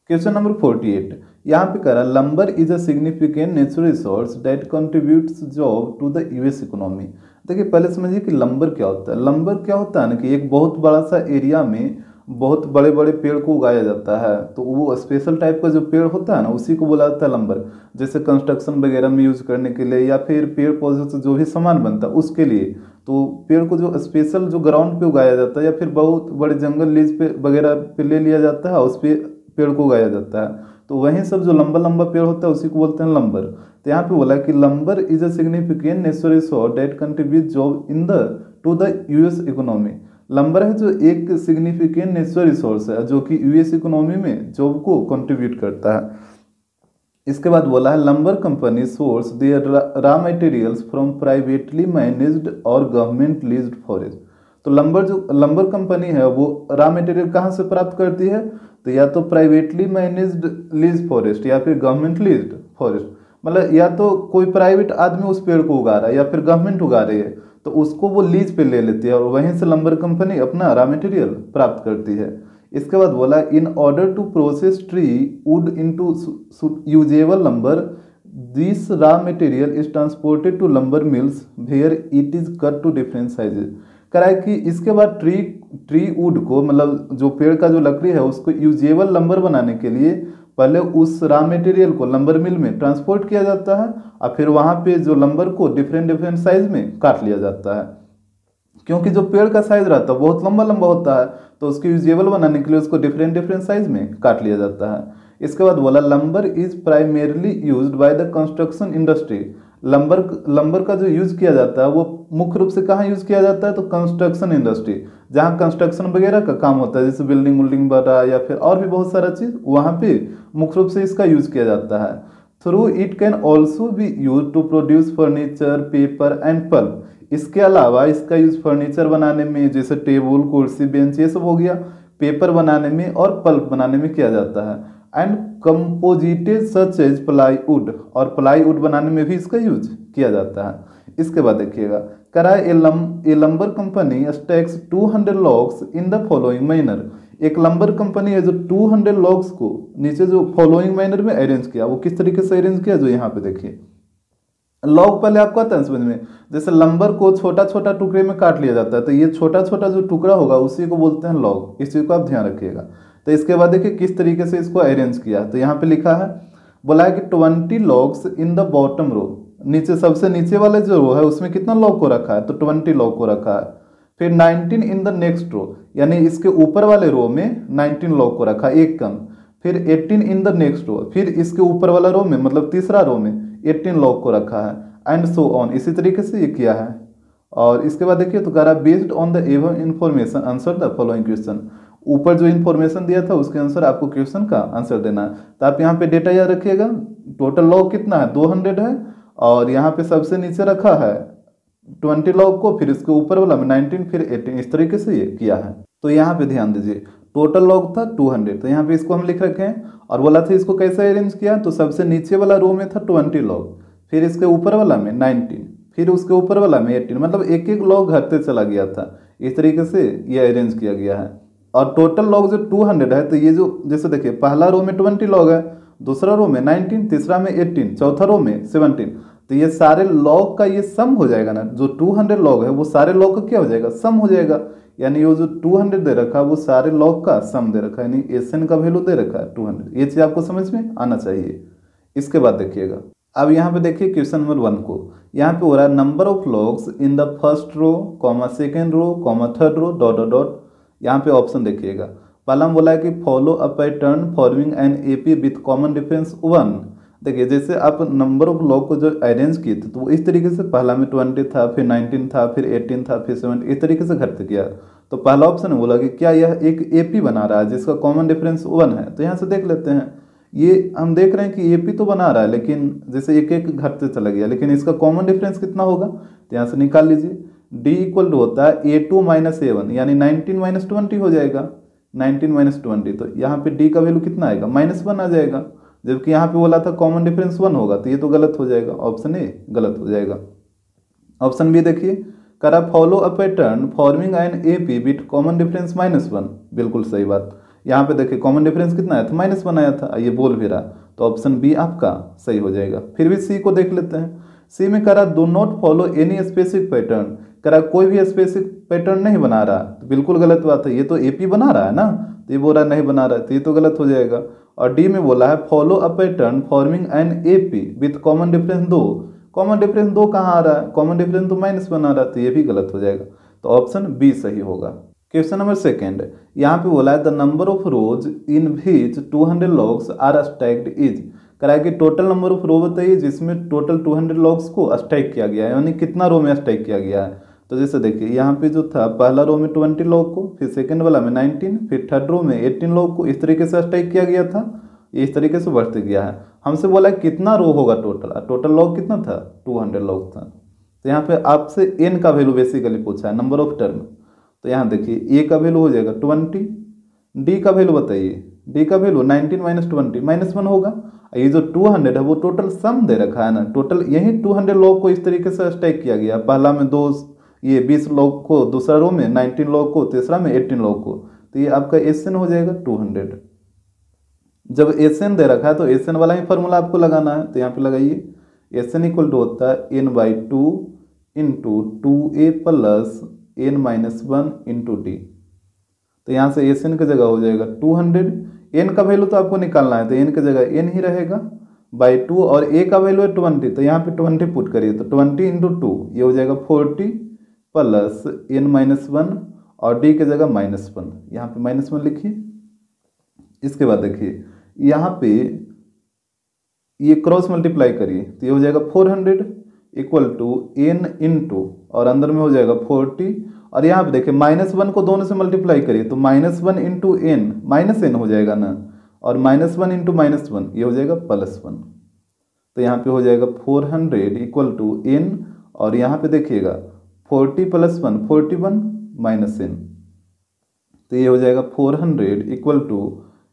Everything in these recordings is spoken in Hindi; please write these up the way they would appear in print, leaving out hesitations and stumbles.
क्वेश्चन नंबर 48 यहाँ पे करा lumber is a significant natural resource that contributes job to the US economy. देखिए पहले समझिए कि लंबर क्या होता है। लंबर क्या होता है ना कि एक बहुत बड़ा सा एरिया में बहुत बड़े बड़े पेड़ को उगाया जाता है, तो वो स्पेशल टाइप का जो पेड़ होता है ना उसी को बोला जाता है लंबर। जैसे कंस्ट्रक्शन वगैरह में यूज करने के लिए या फिर पेड़ पौधे से जो भी सामान बनता है उसके लिए, तो पेड़ को जो स्पेशल जो ग्राउंड पे उगाया जाता है या फिर बहुत बड़े जंगल लीज पे वगैरह पे ले लिया जाता है, उस पर पेड़ को उगाया जाता है, तो वहीं सब जो लंबा लंबा पेड़ होता है उसी को बोलते हैं लंबर। तो यहाँ पे बोला कि lumber is a significant natural resource that contribute job in the to the US economy. Lumber है जो एक सिग्निफिकेंट नेचुरल रिसोर्स है जो कि यूएस इकोनॉमी में जॉब को कंट्रीब्यूट करता है। इसके बाद बोला है lumber company source their raw materials from privately managed और गवर्नमेंट लीज्ड फॉरेस्ट। तो लंबर कंपनी है वो रॉ मटेरियल कहाँ से प्राप्त करती है, तो या तो प्राइवेटली मैनेज्ड लीज फॉरेस्ट या फिर गवर्नमेंट लीज्ड फॉरेस्ट, मतलब या तो कोई प्राइवेट आदमी उस पेड़ को उगा रहा है या फिर गवर्नमेंट उगा रही है, तो उसको वो लीज पे ले लेती है और वहीं से लंबर कंपनी अपना रॉ मटेरियल प्राप्त करती है। इसके बाद बोला in order to process tree wood into usable lumber this raw material is transported to lumber mills where it is cut to different sizes. करा है कि इसके बाद ट्री वुड को, मतलब जो पेड़ का जो लकड़ी है उसको यूजेबल लंबर बनाने के लिए पहले उस रॉ मटेरियल को लंबर मिल में ट्रांसपोर्ट किया जाता है और फिर वहाँ पे जो लंबर को डिफरेंट डिफरेंट साइज में काट लिया जाता है। क्योंकि जो पेड़ का साइज रहता है बहुत लंबा लंबा होता है, तो उसको यूजेबल बनाने के लिए उसको डिफरेंट डिफरेंट साइज में काट लिया जाता है। इसके बाद बोला lumbar is primarily used by the construction industry. Lumbar का जो यूज किया जाता है वो मुख्य रूप से कहाँ यूज किया जाता है, तो कंस्ट्रक्शन इंडस्ट्री, जहाँ कंस्ट्रक्शन वगैरह का काम होता है, जैसे बिल्डिंग विल्डिंग बना या फिर और भी बहुत सारा चीज, वहाँ पे मुख्य रूप से इसका यूज किया जाता है। Through it can also be use to produce furniture paper and pulp. इसके अलावा इसका यूज फर्नीचर बनाने में, जैसे टेबल कुर्सी बेंच ये सब हो गया, पेपर बनाने में और पल्प बनाने में किया जाता है। एंड कंपोजिटेड सच एज प्लाईवुड, और प्लाईवुड बनाने में भी इसका यूज किया जाता है। इसके बाद देखिएगा करा a lumber company stacks 200 logs in the following manner. एक लंबर कंपनी है जो 200 लॉग्स को नीचे जो फॉलोइंग मैनर में अरेंज किया, वो किस तरीके से अरेंज किया, जो यहाँ पे देखिए लॉग पहले आपको आता है समझ में, जैसे लंबर को छोटा छोटा टुकड़े में काट लिया जाता है, तो ये छोटा छोटा जो टुकड़ा होगा उसी को बोलते हैं लॉग। इस चीज को आप ध्यान रखिएगा। तो इसके बाद देखिए किस तरीके से इसको अरेंज किया, तो यहाँ पे लिखा है, बोला है कि 20 logs in the bottom row. नीचे सबसे नीचे वाले जो रो है उसमें कितना लॉग को रखा है, तो 20 लॉग को रखा है। फिर 19 इन द नेक्स्ट रो, यानी इसके ऊपर वाले रो में 19 लॉग को रखा, एक कम। फिर 18 इन द नेक्स्ट रो, फिर इसके ऊपर वाला रो में, मतलब तीसरा रो में 18 लॉग को रखा है। एंड सो ऑन, इसी तरीके से ये किया है। और इसके बाद देखिए तो कह रहा based on the above information answer the following question. ऊपर जो इन्फॉर्मेशन दिया था उसके आंसर आपको क्वेश्चन का आंसर देना है। तो आप यहाँ पे डेटा याद रखिएगा, टोटल लॉग कितना है 200 है, और यहाँ पे सबसे नीचे रखा है 20 लॉग को, फिर इसके ऊपर वाला में 19, फिर 18, इस तरीके से ये किया है। तो यहाँ पे ध्यान दीजिए टोटल लॉग था 200, तो यहाँ पे इसको हम लिख रखे हैं। और बोला था इसको कैसे अरेंज किया, तो सबसे नीचे वाला रो में था 20 लॉग, फिर इसके ऊपर वाला में 19, फिर उसके ऊपर वाला में 18, मतलब एक एक लॉग घटते चला गया था। इस तरीके से ये अरेंज किया गया है। और टोटल लॉग जो 200 है, तो ये जो जैसे देखिए पहला रो में 20 लॉग है, दूसरा रो में 19, तीसरा में 18, चौथा रो में 17, तो ये सारे लॉग का ये सम हो जाएगा ना, जो 200 लॉग है वो सारे लॉग का क्या हो जाएगा, सम हो जाएगा। यानी ये जो 200 दे रखा है वो सारे लॉग का सम दे रखा है, यानी एसएन का वैल्यू दे रखा है 200। ये चीज आपको समझ में आना चाहिए। इसके बाद देखिएगा अब यहाँ पे देखिए क्वेश्चन नंबर 1 को, यहाँ पे हो रहा है number of logs in the first row comma second row comma third row dot dot dot. यहाँ पे ऑप्शन देखिएगा, पहला बोला है कि follow a pattern forming an AP with common difference 1। देखिए जैसे आप नंबर ऑफ लॉग को जो अरेंज किए थे तो वो इस तरीके से पहला में 20 था, फिर 19 था, फिर 18 था, फिर 7, इस तरीके से घटते किया। तो पहला ऑप्शन बोला कि क्या यह एक एपी बना रहा है जिसका कॉमन डिफरेंस 1 है। तो यहाँ से देख लेते हैं, ये हम देख रहे हैं कि एपी तो बना रहा है, लेकिन जैसे एक एक घटते चला गया, लेकिन इसका कॉमन डिफरेंस कितना होगा, तो यहाँ से निकाल लीजिए। डी इक्वल टू होता है A2 माइनस A1, यानी 19 माइनस 20 हो जाएगा, 19 माइनस 20, तो यहाँ पे डी का वैल्यू कितना आएगा, -1 आ जाएगा। जबकि यहाँ पे बोला था कॉमन डिफरेंस 1 होगा, तो ये तो गलत हो जाएगा, ऑप्शन ए गलत हो जाएगा। ऑप्शन बी देखिए, करा follow a pattern forming an A P with common difference -1, बिल्कुल सही बात। यहाँ पे देखिए कॉमन डिफरेंस कितना आया था, -1 आया था, ये बोल भी रहा, तो ऑप्शन बी आपका सही हो जाएगा। फिर भी सी को देख लेते हैं। सी में करा do not follow any specific pattern, करा कोई भी स्पेसिफिक पैटर्न नहीं बना रहा, तो बिल्कुल गलत बात है, ये तो एपी बना रहा है ना, तो ये बोल रहा नहीं बना रहा है, तो ये तो गलत हो जाएगा। और डी में बोला है follow a pattern forming an AP with common difference 2, common difference 2 कहाँ आ रहा है, कॉमन डिफरेंस तो -1 आ रहा है, तो ये भी गलत हो जाएगा, तो ऑप्शन बी सही होगा। क्वेश्चन नंबर सेकेंड, यहाँ पे बोला है the number of rows in which 200 logs are stacked is, कराया कि टोटल नंबर ऑफ रो बताइए जिसमें टोटल 200 लॉग्स को स्टैक किया गया है, यानी कितना रो में स्टैक किया गया है। तो जैसे देखिए यहाँ पे जो था पहला रो में 20 लॉग को, फिर सेकंड वाला में 19, फिर थर्ड रो में 18 लॉग को, इस तरीके से स्टैक किया गया था, इस तरीके से बढ़ते गया है। हमसे बोला कितना रो होगा टोटल, टोटल लॉग कितना था, 200 लॉग था। तो यहाँ पे आपसे एन का वैल्यू बेसिकली पूछा है, नंबर ऑफ टर्म। तो यहाँ देखिए ए का वैल्यू हो जाएगा 20, डी का वैल्यू बताइए, डी का वैल्यू 19 - 20 -1 होगा। ये जो 200 है वो टोटल सम दे रखा है ना, टोटल यही 200 लॉग को इस तरीके से स्टैक किया गया, पहला में दो, ये 20 लॉग को दूसरा रो में, 19 लॉग को तीसरा में, 18 लॉग को, तो ये आपका एसएन हो जाएगा 200। जब एसएन दे रखा है तो एसएन वाला ही फॉर्मूला आपको लगाना है, तो यहाँ पे लगाइए, एसएन इक्वल टू होता है n/2 into 2a plus n-1 into D. तो यहाँ से एसएन की जगह हो जाएगा 200, एन का वैल्यू तो आपको निकालना है, तो एन की जगह एन ही रहेगा /2, और ए का वैल्यू है 20, तो यहाँ पे 20 पुट करिए, तो 20 इंटू 2 ये हो जाएगा 40 प्लस n-1, और डी की जगह -1, यहाँ पे -1 लिखिए। इसके बाद देखिए यहाँ पे ये क्रॉस मल्टीप्लाई करिए, तो ये हो जाएगा 400 इक्वल टू n इंटू, और अंदर में हो जाएगा 40, और यहाँ पे देखिए -1 को दोनों से मल्टीप्लाई करिए, तो -1 इंटू n, -n हो जाएगा ना, और -1 इंटू -1 ये हो जाएगा +1, तो यहाँ पे हो जाएगा 400 इक्वल टू n, और यहाँ पे देखिएगा 40 + 1 41 -n, तो ये हो जाएगा 400 इक्वल टू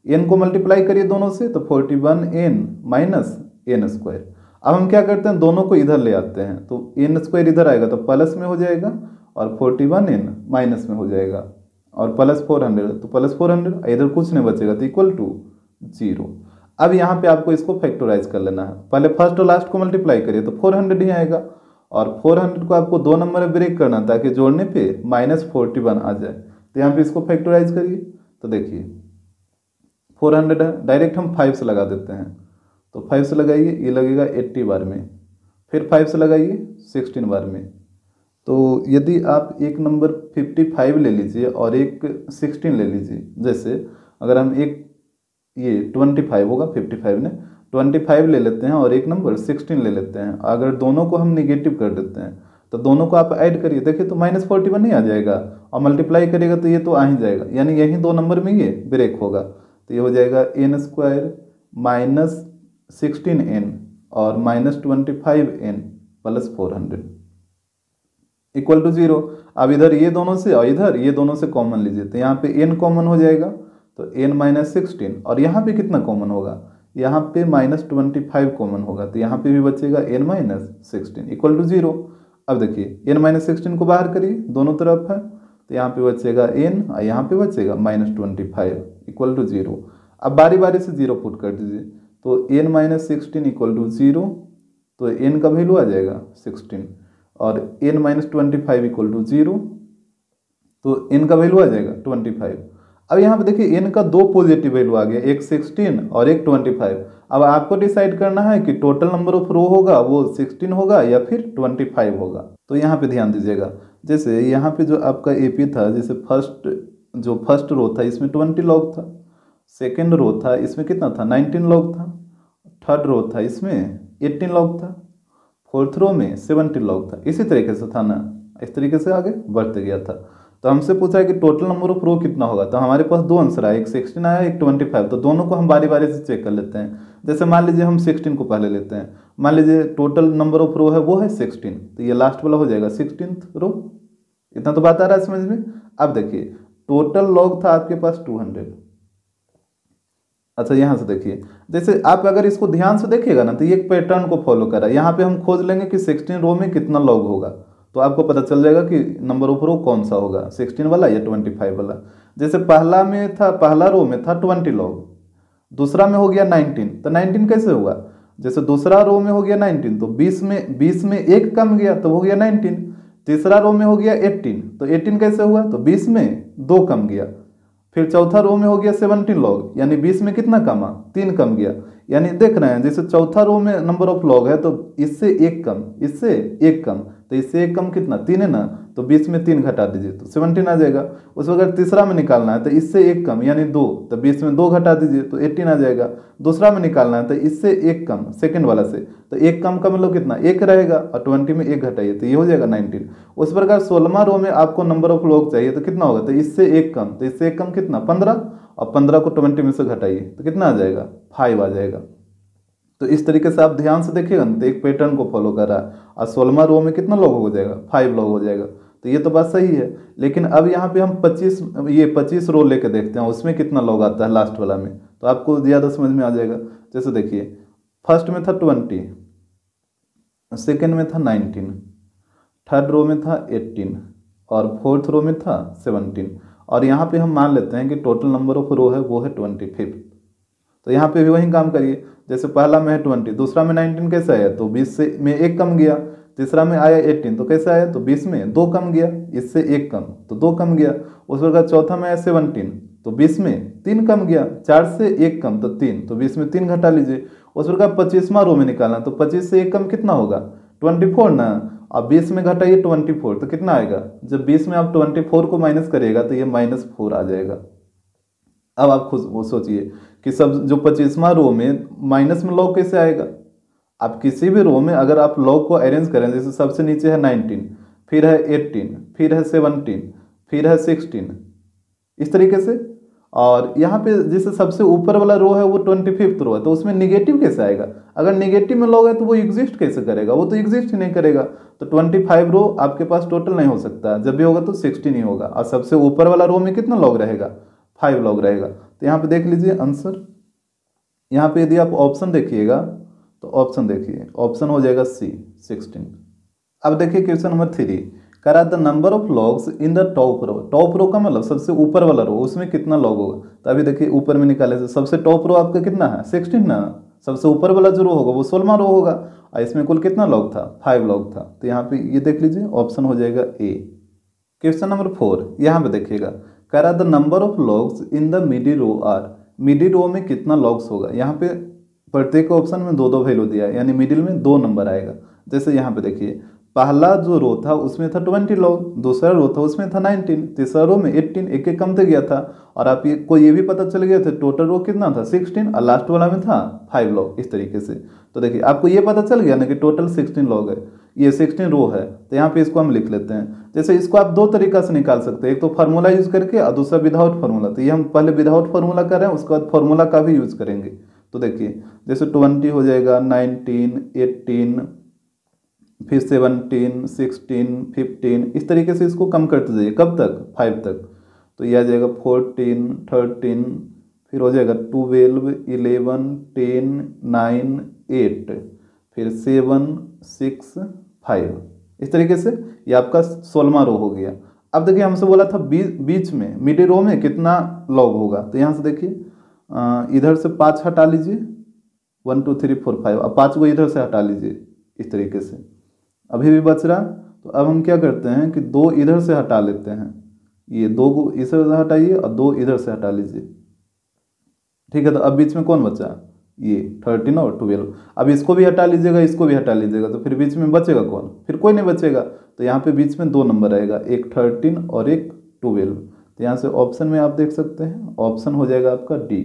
n को मल्टीप्लाई करिए दोनों से, तो 41n माइनस n²। अब हम क्या करते हैं, दोनों को इधर ले आते हैं, तो n² इधर आएगा तो प्लस में हो जाएगा, और 41n माइनस में हो जाएगा, और प्लस 400 तो प्लस 400, इधर कुछ नहीं बचेगा, तो इक्वल टू 0। अब यहाँ पे आपको इसको फैक्टराइज कर लेना है, पहले फर्स्ट और लास्ट को मल्टीप्लाई करिए तो 400 ही आएगा, और 400 को आपको 2 नंबर में ब्रेक करना ताकि जोड़ने पे -41 आ जाए। तो यहाँ पे इसको फैक्टराइज करिए, तो देखिए 400 है, डायरेक्ट हम 5 से लगा देते हैं, तो 5 से लगाइए, ये लगेगा 80 बार में, फिर 5 से लगाइए 16 बार में। तो यदि आप एक नंबर 55 ले लीजिए और एक 16 ले लीजिए, जैसे अगर हम एक ये 25 होगा, 55 ने 25 ले लेते हैं और एक नंबर 16 ले लेते हैं, अगर दोनों को हम निगेटिव कर देते हैं तो दोनों को आप ऐड करिए, देखिए तो -41 नहीं आ जाएगा, और मल्टीप्लाई करिएगा तो ये तो आ ही जाएगा, यानी यही 2 नंबर में ये ब्रेक होगा, तो ये हो जाएगा n² - 16n और -25n प्लस 400 इक्वल टू 0। अब इधर ये दोनों से और इधर ये दोनों से कॉमन लीजिए, तो यहाँ पे n कॉमन हो जाएगा, तो n - 16, और यहाँ पे कितना कॉमन होगा, यहाँ पे -25 कॉमन होगा, तो यहाँ पे भी बचेगा n - 16 इक्वल टू 0। अब देखिए n - 16 को बाहर करिए, दोनों तरफ है, तो यहाँ पे बचेगा n और यहाँ पे बचेगा -25 इक्वल टू 0। अब बारी बारी से 0 पुट कर दीजिए, तो n - 16 इक्वल टू 0, तो n का वैल्यू आ जाएगा 16, और n - 25 इक्वल टू 0, तो n का वैल्यू आ जाएगा 25। अब यहाँ पे देखिए n का 2 पॉजिटिव वैल्यू आ गया, एक 16 और एक 25। अब आपको डिसाइड करना है कि टोटल नंबर ऑफ रो होगा वो 16 होगा या फिर 25 होगा। तो यहाँ पे ध्यान दीजिएगा, जैसे यहाँ पे जो आपका एपी था, जैसे फर्स्ट रो था इसमें 20 लॉग था, सेकेंड रो था इसमें कितना था 19 लॉग था, थर्ड रो था इसमें 18 लॉग था, फोर्थ रो में 70 लॉग था, इसी तरीके से था ना, इस तरीके से आगे बढ़ते गया था। तो हमसे पूछा है कि टोटल नंबर ऑफ रो कितना होगा, तो हमारे पास 2 आंसर आए, एक 16 आया एक 25, तो दोनों को हम बारी बारी से चेक कर लेते हैं। जैसे मान लीजिए हम 16 को पहले लेते हैं, मान लीजिए टोटल नंबर ऑफ रो है वो है 16, तो ये लास्ट वाला हो जाएगा 16th रो। इतना तो बात आ रहा है समझ में। अब देखिए टोटल लॉग था आपके पास 200, अच्छा यहाँ से देखिए, जैसे आप अगर इसको ध्यान से देखिएगा ना तो ये एक पैटर्न को फॉलो कर रहा है। यहाँ पे हम खोज लेंगे कि 16 रो में कितना लॉग होगा, तो आपको पता चल जाएगा कि नंबर ऑफ रो कौन सा होगा, 16 वाला या 25 वाला। जैसे पहला में था, पहला रो में था 20 लॉग, दूसरा में हो गया 19, तो 19 कैसे होगा, जैसे दूसरा रो में हो गया 19 तो 20 में एक कम गया तो हो गया 19। तीसरा रो में हो गया 18 तो 18 कैसे हुआ, तो 20 में 2 कम गया। फिर चौथा रो में हो गया 17 लॉग, यानी 20 में कितना कमा, 3 कम गया। यानी देख रहे हैं जैसे चौथा रो में नंबर ऑफ लॉग है तो इससे एक कम, इससे एक कम, तो इससे एक कम कितना, 3 है ना, तो 20 में 3 घटा दीजिए तो 17 आ जाएगा। उस अगर तीसरा में निकालना है तो इससे एक कम यानी 2, तो 20 में 2 घटा दीजिए तो 18 आ जाएगा। दूसरा में निकालना है तो इससे एक कम, सेकंड वाला से, तो एक कम का मतलब कितना, एक रहेगा, और 20 में एक घटाइए तो ये हो जाएगा 19। उस प्रकार 16वां रो में आपको नंबर ऑफ लॉग चाहिए तो कितना होगा, तो इससे एक कम, तो इससे एक कम कितना, 15, और 15 को 20 में से घटाइए तो कितना आ जाएगा, 5 आ जाएगा। तो इस तरीके से आप ध्यान से देखिएगा ना तो एक पैटर्न को फॉलो कर रहा है। और 16वां रो में कितना लॉग हो जाएगा, 5 लॉग हो जाएगा। तो ये तो बात सही है, लेकिन अब यहाँ पे हम 25 रो लेके देखते हैं उसमें कितना लॉग आता है लास्ट वाला में, तो आपको ज़्यादा समझ में आ जाएगा। जैसे देखिए फर्स्ट में था 20, सेकेंड में था 19, थर्ड रो में था 18 और फोर्थ रो में था 17। और यहाँ पे हम मान लेते हैं कि टोटल नंबर ऑफ रो है वो है 25। तो यहाँ पे भी वही काम करिए, जैसे पहला में है 20, दूसरा में 19 कैसे आया, तो 20 से में एक कम गया। तीसरा में आया 18 तो कैसे आया, तो 20 में 2 कम गया, इससे एक कम तो 2 कम गया। उस प्रकार चौथा में आया 17 तो 20 में 3 कम गया, 4 से एक कम तो 3, तो 20 में 3 घटा लीजिए। उस प्रकार 25वां रो में निकालना, तो 25 से एक कम कितना होगा, 24 ना, अब 20 में घटाइए 24 तो कितना आएगा, जब 20 में आप 24 को माइनस करिएगा तो ये -4 आ जाएगा। अब आप खुद वो सोचिए कि सब जो 25वां रो में माइनस में लॉग कैसे आएगा। आप किसी भी रो में अगर आप लॉग को अरेंज करें, जैसे सबसे नीचे है 19, फिर है 18, फिर है 17, फिर है 16, इस तरीके से। और यहाँ पे जैसे सबसे ऊपर वाला रो है वो 25th रो है, तो उसमें निगेटिव कैसे आएगा, अगर निगेटिव में लॉग है तो वो एग्जिस्ट कैसे करेगा, वो तो एग्जिस्ट ही नहीं करेगा। तो 25 रो आपके पास टोटल नहीं हो सकता, जब भी होगा तो 16 ही होगा। और सबसे ऊपर वाला रो में कितना लॉग रहेगा, 5 लॉग रहेगा। तो यहाँ पे देख लीजिए आंसर, यहाँ पे यदि आप ऑप्शन देखिएगा तो ऑप्शन देखिए, ऑप्शन हो जाएगा सी 16। अब देखिए क्वेश्चन नंबर 3, करा the number of logs in the top row. Top row का मतलब सबसे ऊपर वाला रो, उसमें कितना लॉग होगा। तो अभी देखिए ऊपर में निकाले से सबसे टॉप रो आपका कितना है, 16 ना, सबसे ऊपर वाला जो रो होगा वो 16वां रो होगा, और इसमें कुल कितना लॉग था, 5 लॉग था। तो यहाँ पे ये देख लीजिए ऑप्शन हो जाएगा ए। क्वेश्चन नंबर 4, यहाँ पे देखिएगा, करा the number of logs in the middle row are. Middle row में कितना लॉग्स होगा, यहाँ पे प्रत्येक ऑप्शन में 2-2 वैल्यू दिया है, यानी मिडिल में 2 नंबर आएगा। जैसे यहाँ पे देखिए पहला जो रो था उसमें था 20 लॉग, दूसरा रो था उसमें था 19, तीसरा रो में 18, एक एक कमते गया था। और आप को ये भी पता चल गया था टोटल रो कितना था 16, और लास्ट वाला में था 5 लॉग, इस तरीके से। तो देखिए आपको ये पता चल गया ना कि टोटल 16 लॉग है, ये 16 रो है। तो यहाँ पे इसको हम लिख लेते हैं। जैसे इसको आप 2 तरीका से निकाल सकते हैं, एक तो फार्मूला यूज करके और दूसरा विदाउट फार्मूला। तो ये हम पहले विदाउट फार्मूला कर रहे हैं, उसके बाद फार्मूला का भी यूज करेंगे। तो देखिए जैसे 20 हो जाएगा, 19, 18, फिर 17, 16, 15, इस तरीके से इसको कम करते जाइए, कब तक, 5 तक। तो ये आ जाएगा 14, 13, फिर हो जाएगा 12, 11, 10, 9, 8, फिर 7, 6, 5, इस तरीके से ये आपका 16वां रो हो गया। अब देखिए हमसे बोला था बीच में मिडिल रो में कितना लॉग होगा। तो यहाँ से देखिए इधर से 5 हटा लीजिए, 1 2 3 4 5, अब 5 को इधर से हटा लीजिए इस तरीके से, अभी भी बच रहा। तो अब हम क्या करते हैं कि 2 इधर से हटा लेते हैं, ये 2 को इधर से हटाइए और 2 इधर से हटा लीजिए, ठीक है। तो अब बीच में कौन बचा, ये 13 और 12। अब इसको भी हटा लीजिएगा, इसको भी हटा लीजिएगा, तो फिर बीच में बचेगा कौन, फिर कोई नहीं बचेगा। तो यहाँ पे बीच में 2 नंबर आएगा, एक 13 और एक 12। तो यहाँ से ऑप्शन में आप देख सकते हैं, ऑप्शन हो जाएगा आपका डी,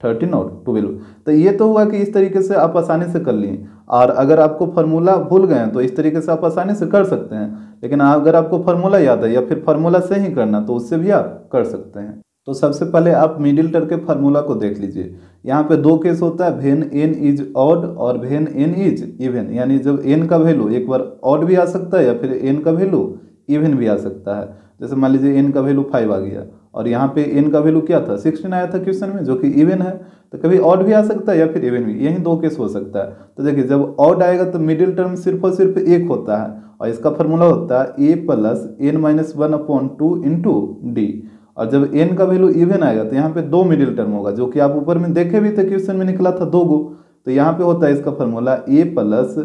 13 और 12। तो ये तो हुआ कि इस तरीके से आप आसानी से कर लिए। और अगर आपको फार्मूला भूल गए हैं तो इस तरीके से आप आसानी से कर सकते हैं, लेकिन अगर आपको फार्मूला याद है या फिर फार्मूला से ही करना तो उससे भी आप कर सकते हैं। तो सबसे पहले आप मिडिल टर्म के फार्मूला को देख लीजिए। यहाँ पे 2 केस होता है, वेन एन इज ऑड और वेन एन इज इवन, यानी जब एन का वैल्यू एक बार ऑड भी आ सकता है या फिर एन का वैल्यू इवन भी आ सकता है। जैसे मान लीजिए एन का वैल्यू 5 आ गया और यहाँ पे n का वैल्यू क्या था 16 आया था क्वेश्चन में, जो कि इवन है। तो कभी ऑड भी आ सकता है या फिर इवन भी, यही दो केस हो सकता है। तो देखिए जब ऑड आएगा तो मिडिल टर्म सिर्फ और सिर्फ एक होता है, और इसका फॉर्मूला होता है a plus n minus 1/2 into D. और जब n का वैल्यू इवन आएगा तो यहाँ पे दो मिडिल टर्म होगा, जो कि आप ऊपर में देखे भी थे, क्वेश्चन में निकला था 2 गो। तो यहाँ पे होता है इसका formula a plus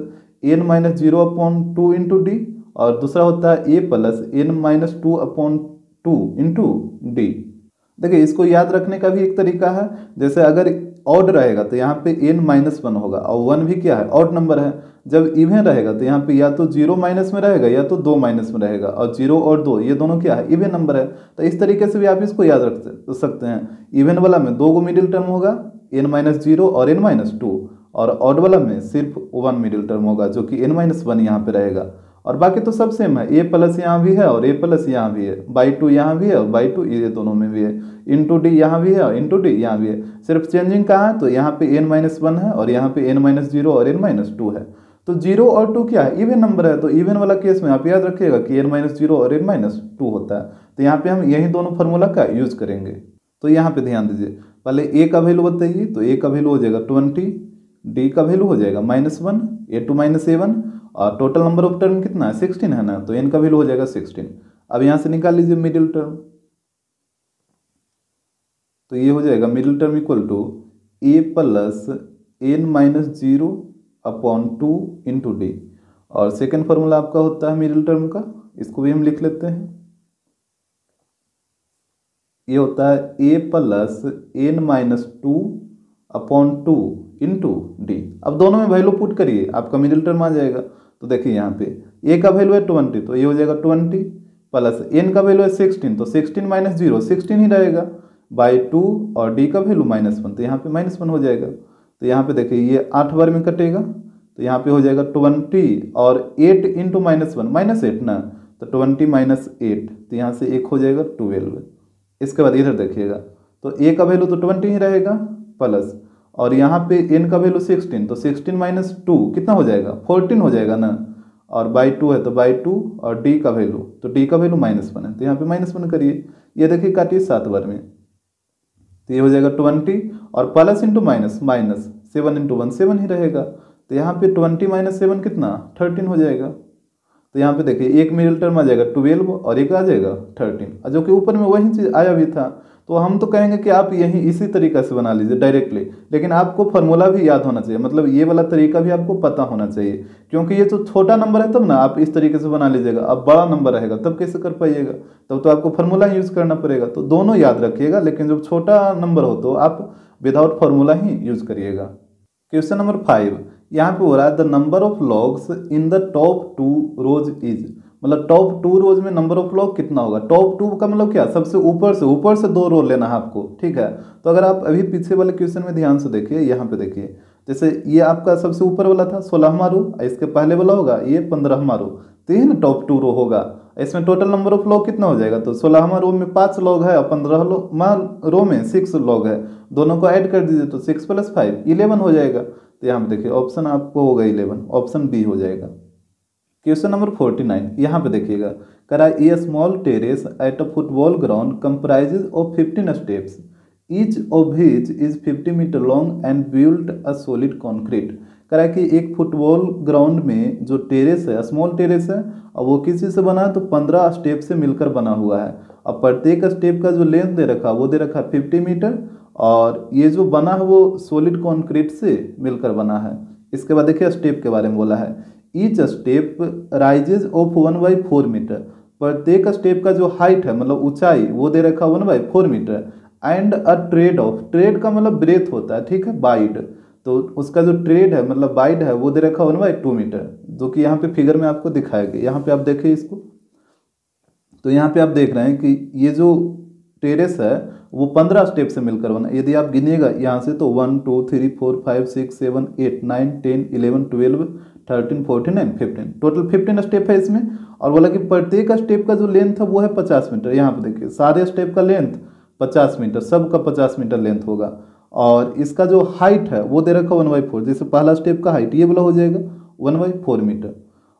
n minus 0/2 into D, और दूसरा होता है a plus n minus 2/2 into D. देखिए इसको याद रखने का भी एक तरीका है, जैसे अगर ऑड रहेगा तो यहाँ पे n माइनस 1 होगा, और 1 भी क्या है ऑड नंबर है। जब इवन रहेगा तो यहाँ पे या तो 0 माइनस में रहेगा या तो 2 माइनस में रहेगा, और 0 और 2 ये दोनों क्या है इवन नंबर है। तो इस तरीके से भी आप इसको याद रख सकते हैं। इवन वाला में 2 गो मिडिल टर्म होगा, n माइनस 0 और n माइनस 2, और ऑड वाला में सिर्फ 1 मिडिल टर्म होगा, जो कि n माइनस 1 यहाँ पे रहेगा। और बाकी तो सब सेम है, a प्लस यहाँ भी है और a प्लस यहाँ भी है, बाई 2 यहाँ भी है और बाई 2 ये दोनों में भी है, इंटू डी यहाँ भी है और इंटू डी यहाँ भी है। सिर्फ चेंजिंग कहाँ है, तो यहाँ पे n माइनस 1 है और यहाँ पे n माइनस 0 और n माइनस 2 है। तो 0 और 2 क्या है इवन नंबर है, तो इवन वाला केस में आप याद रखिएगा कि n माइनस 0 और n माइनस 2 होता है। तो यहाँ पे हम यही दोनों फार्मूला का यूज करेंगे। तो यहाँ पे ध्यान दीजिए, पहले a का वैल्यू बताइए, तो a का वैल्यू हो जाएगा 20, d का वैल्यू हो जाएगा -1, a2 माइनस a1, और टोटल नंबर ऑफ टर्म कितना है 16 है ना, तो n का वैल्यू हो जाएगा 16। अब यहाँ से निकाल लीजिए मिडिल टर्म, तो ये हो जाएगा middle term equal to a plus n minus 0/2 into D. और सेकेंड फॉर्मूला आपका होता है मिडिल टर्म का, इसको भी हम लिख लेते हैं, ये होता है a plus n minus 2/2 into D. अब दोनों में वैल्यू पुट करिए, आपका मिडिल टर्म आ जाएगा। तो देखिए यहाँ पे a का वैल्यू है 20, तो ये हो जाएगा 20 प्लस n का वैल्यू है 16, तो 16 माइनस 0 16 ही रहेगा, बाई 2, और d का वैल्यू -1, तो यहाँ पे -1 हो जाएगा। तो यहाँ पे देखिए ये 8 बार में कटेगा, तो यहाँ पे हो जाएगा 20 और 8 इंटू -1 -8 ना, तो 20 माइनस 8, तो यहाँ से 1 हो जाएगा 12। इसके बाद इधर देखिएगा, तो a का वैल्यू तो 20 ही रहेगा प्लस, और यहाँ पे n का वैल्यू 16, तो 16 माइनस 2 कितना हो जाएगा 14 हो जाएगा ना, और बाई 2 है तो बाई 2, और d का वैल्यू, तो d का वैल्यू -1 है, तो यहाँ पे -1 करिए, ये देखिए काटिए 7 बार में, तो ये हो जाएगा 20, और प्लस इंटू माइनस 7 इंटू 1 7 ही रहेगा, तो यहाँ पे 20 माइनस 7 कितना 13 हो जाएगा। तो यहाँ पे देखिए एक मिडिल टर्म आ जाएगा 12 और एक आ जाएगा 13, जो कि ऊपर में वही चीज़ आया भी था। तो हम तो कहेंगे कि आप यही इसी तरीका से बना लीजिए डायरेक्टली, लेकिन आपको फार्मूला भी याद होना चाहिए, मतलब ये वाला तरीका भी आपको पता होना चाहिए, क्योंकि ये जो छोटा नंबर है तब ना आप इस तरीके से बना लीजिएगा। अब बड़ा नंबर रहेगा तब कैसे कर पाइएगा, तब तो आपको फार्मूला ही यूज़ करना पड़ेगा। तो दोनों याद रखिएगा, लेकिन जब छोटा नंबर हो तो आप विदाउट फार्मूला ही यूज़ करिएगा। क्वेश्चन नंबर 5 यहाँ पे हो रहा है, the number of logs in the top 2 rows is, मतलब टॉप 2 रोज में नंबर ऑफ लॉग कितना होगा। टॉप 2 का मतलब क्या, सबसे ऊपर से 2 रो लेना है आपको, ठीक है। तो अगर आप अभी पीछे वाले क्वेश्चन में ध्यान से देखिए, यहाँ पे देखिए, जैसे ये आपका सबसे ऊपर वाला था 16वां रो, इसके पहले वाला होगा ये 15वां रो, तो ये ना टॉप 2 रो होगा। इसमें टोटल नंबर ऑफ लॉग कितना हो जाएगा, तो 16वां रो में 5 लॉग है और 15वां रो में 6 लॉग है, दोनों को ऐड कर दीजिए तो 6 + 5 11 हो जाएगा। तो यहाँ पे देखिए ऑप्शन आपको होगा 11, ऑप्शन बी हो जाएगा। क्वेश्चन नंबर 49 यहाँ पे देखिएगा, करा a small terrace at a football ground comprises of 15 steps, each of which is 50 metre long and built a solid concrete. करा कि एक फुटबॉल ग्राउंड में जो टेरेस है, स्मॉल टेरेस है, और वो किसी से बना है तो 15 स्टेप से मिलकर बना हुआ है, और प्रत्येक स्टेप का जो लेंथ दे रखा वो दे रखा 50 मीटर, और ये जो बना है वो सॉलिड कॉन्क्रीट से मिलकर बना है। इसके बाद देखिए स्टेप के बारे में बोला है, each step rises of 1/4 metre, प्रत्येक स्टेप का जो हाइट है मतलब ऊंचाई वो दे रखा 1/4 metre, and a tread of, tread का मतलब ब्रेथ होता है, ठीक है, वाइड, तो उसका जो ट्रेड है मतलब वाइड है वो दे रखा 1/2 मीटर, जो कि यहाँ पे फिगर में आपको दिखाया गया। यहाँ पे आप देखिए इसको, तो यहाँ पे आप देख रहे हैं कि ये जो टेरेस है वो 15 स्टेप से मिलकर बना। यदि आप गिनिएगा यहाँ से तो 1 2 3 4 5 6 7 8 9 10 11 12 13 14 एंड 15, टोटल 15 स्टेप है इसमें। और बोला कि प्रत्येक स्टेप का जो लेंथ है वो है 50 मीटर। यहाँ पे देखिए सारे स्टेप का लेंथ 50 मीटर, सबका 50 मीटर लेंथ होगा, और इसका जो हाइट है वो दे रखा 1/4, जैसे पहला स्टेप का हाइट ये वाला हो जाएगा 1/4 मीटर,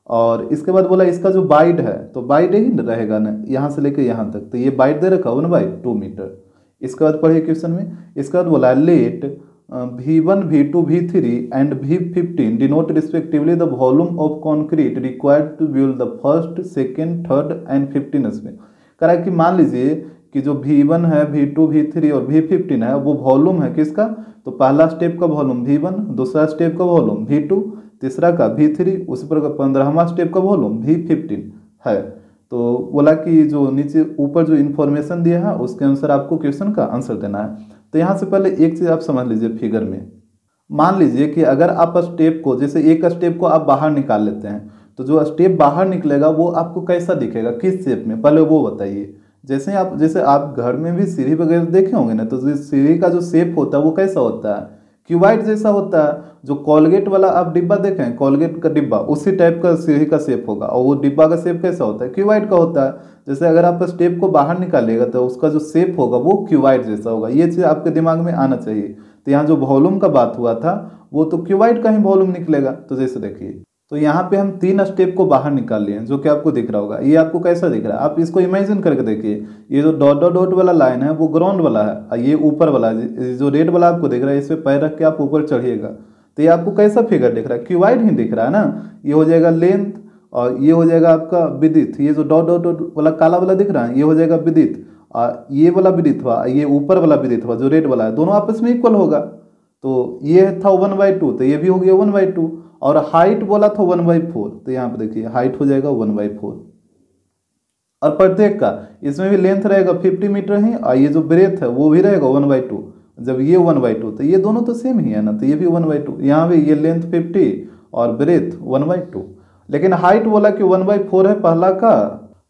और इसके बाद बोला इसका जो वाइड है तो वाइड ही रहेगा ना, यहाँ से लेकर यहाँ तक, तो ये वाइड दे रखा 1/2 मीटर। इसके बाद पढ़िए क्वेश्चन में, इसके बाद बोला let V1 V2 V3 and V15 denote respectively the volume of concrete required to build the first, second, third and 15 span. कह रहा है कि मान लीजिए कि जो V1 है, V2 V3 और V15 है वो वॉल्यूम है किसका, तो पहला स्टेप का वॉल्यूम V1, दूसरा स्टेप का वॉल्यूम V2, तीसरा का V3, उसी पर 15वां स्टेप का वॉल्यूम V15 है। तो बोला कि जो नीचे ऊपर जो इन्फॉर्मेशन दिया है उसके अनुसार आपको क्वेश्चन का आंसर देना है। तो यहाँ से पहले एक चीज़ आप समझ लीजिए फिगर में, मान लीजिए कि अगर आप स्टेप को, जैसे एक स्टेप को आप बाहर निकाल लेते हैं तो जो स्टेप बाहर निकलेगा वो आपको कैसा दिखेगा, किस शेप में, पहले वो बताइए। जैसे आप घर में भी सीढ़ी वगैरह देखे होंगे ना, तो सीढ़ी का जो शेप होता है वो कैसा होता है, क्यूबाइड जैसा होता है। जो कॉलगेट वाला आप डिब्बा देखें, कॉलगेट का डिब्बा उसी टाइप का सीढ़ी का शेप होगा, और वो डिब्बा का शेप कैसा होता है, क्यूबाइड का होता है। जैसे अगर आप स्टेप को बाहर निकालिएगा तो उसका जो शेप होगा वो क्यूबाइड जैसा होगा, ये चीज़ आपके दिमाग में आना चाहिए। तो यहाँ जो वॉल्यूम का बात हुआ था वो तो क्यूबाइड का ही वॉल्यूम निकलेगा। तो जैसे देखिए, तो यहाँ पे हम 3 स्टेप को बाहर निकाल लिए, जो कि आपको दिख रहा होगा। ये आपको कैसा दिख रहा है, आप इसको इमेजिन करके देखिए, ये जो डॉट डॉट डॉट वाला लाइन है वो ग्राउंड वाला है, और ये ऊपर वाला जो रेड वाला आपको दिख रहा है, इस पर पैर रख के आप ऊपर चढ़िएगा तो ये आपको कैसा फिगर दिख रहा है, क्यूबाइड ही दिख रहा है ना। ये हो जाएगा लेंथ और ये हो जाएगा आपका विड्थ। ये जो डॉट डॉट डॉट वाला काला वाला दिख रहा है ये हो जाएगा विड्थ, और ये वाला विड्थ हुआ, ये ऊपर वाला विड्थ हुआ जो रेड वाला है, दोनों आपस में इक्वल होगा। तो ये था 1/2, तो ये भी हो गया 1/2, और हाइट बोला था 1/4, तो यहाँ पे देखिए हाइट हो जाएगा 1/4। और प्रत्येक का इसमें भी लेंथ रहेगा 50 मीटर ही, और ये जो ब्रेथ है वो भी रहेगा 1/2। जब ये 1/2 तो ये दोनों तो सेम ही है ना, तो ये भी 1/2, यहाँ भी ये लेंथ 50 और ब्रेथ 1/2। लेकिन हाइट बोला कि 1/4 है,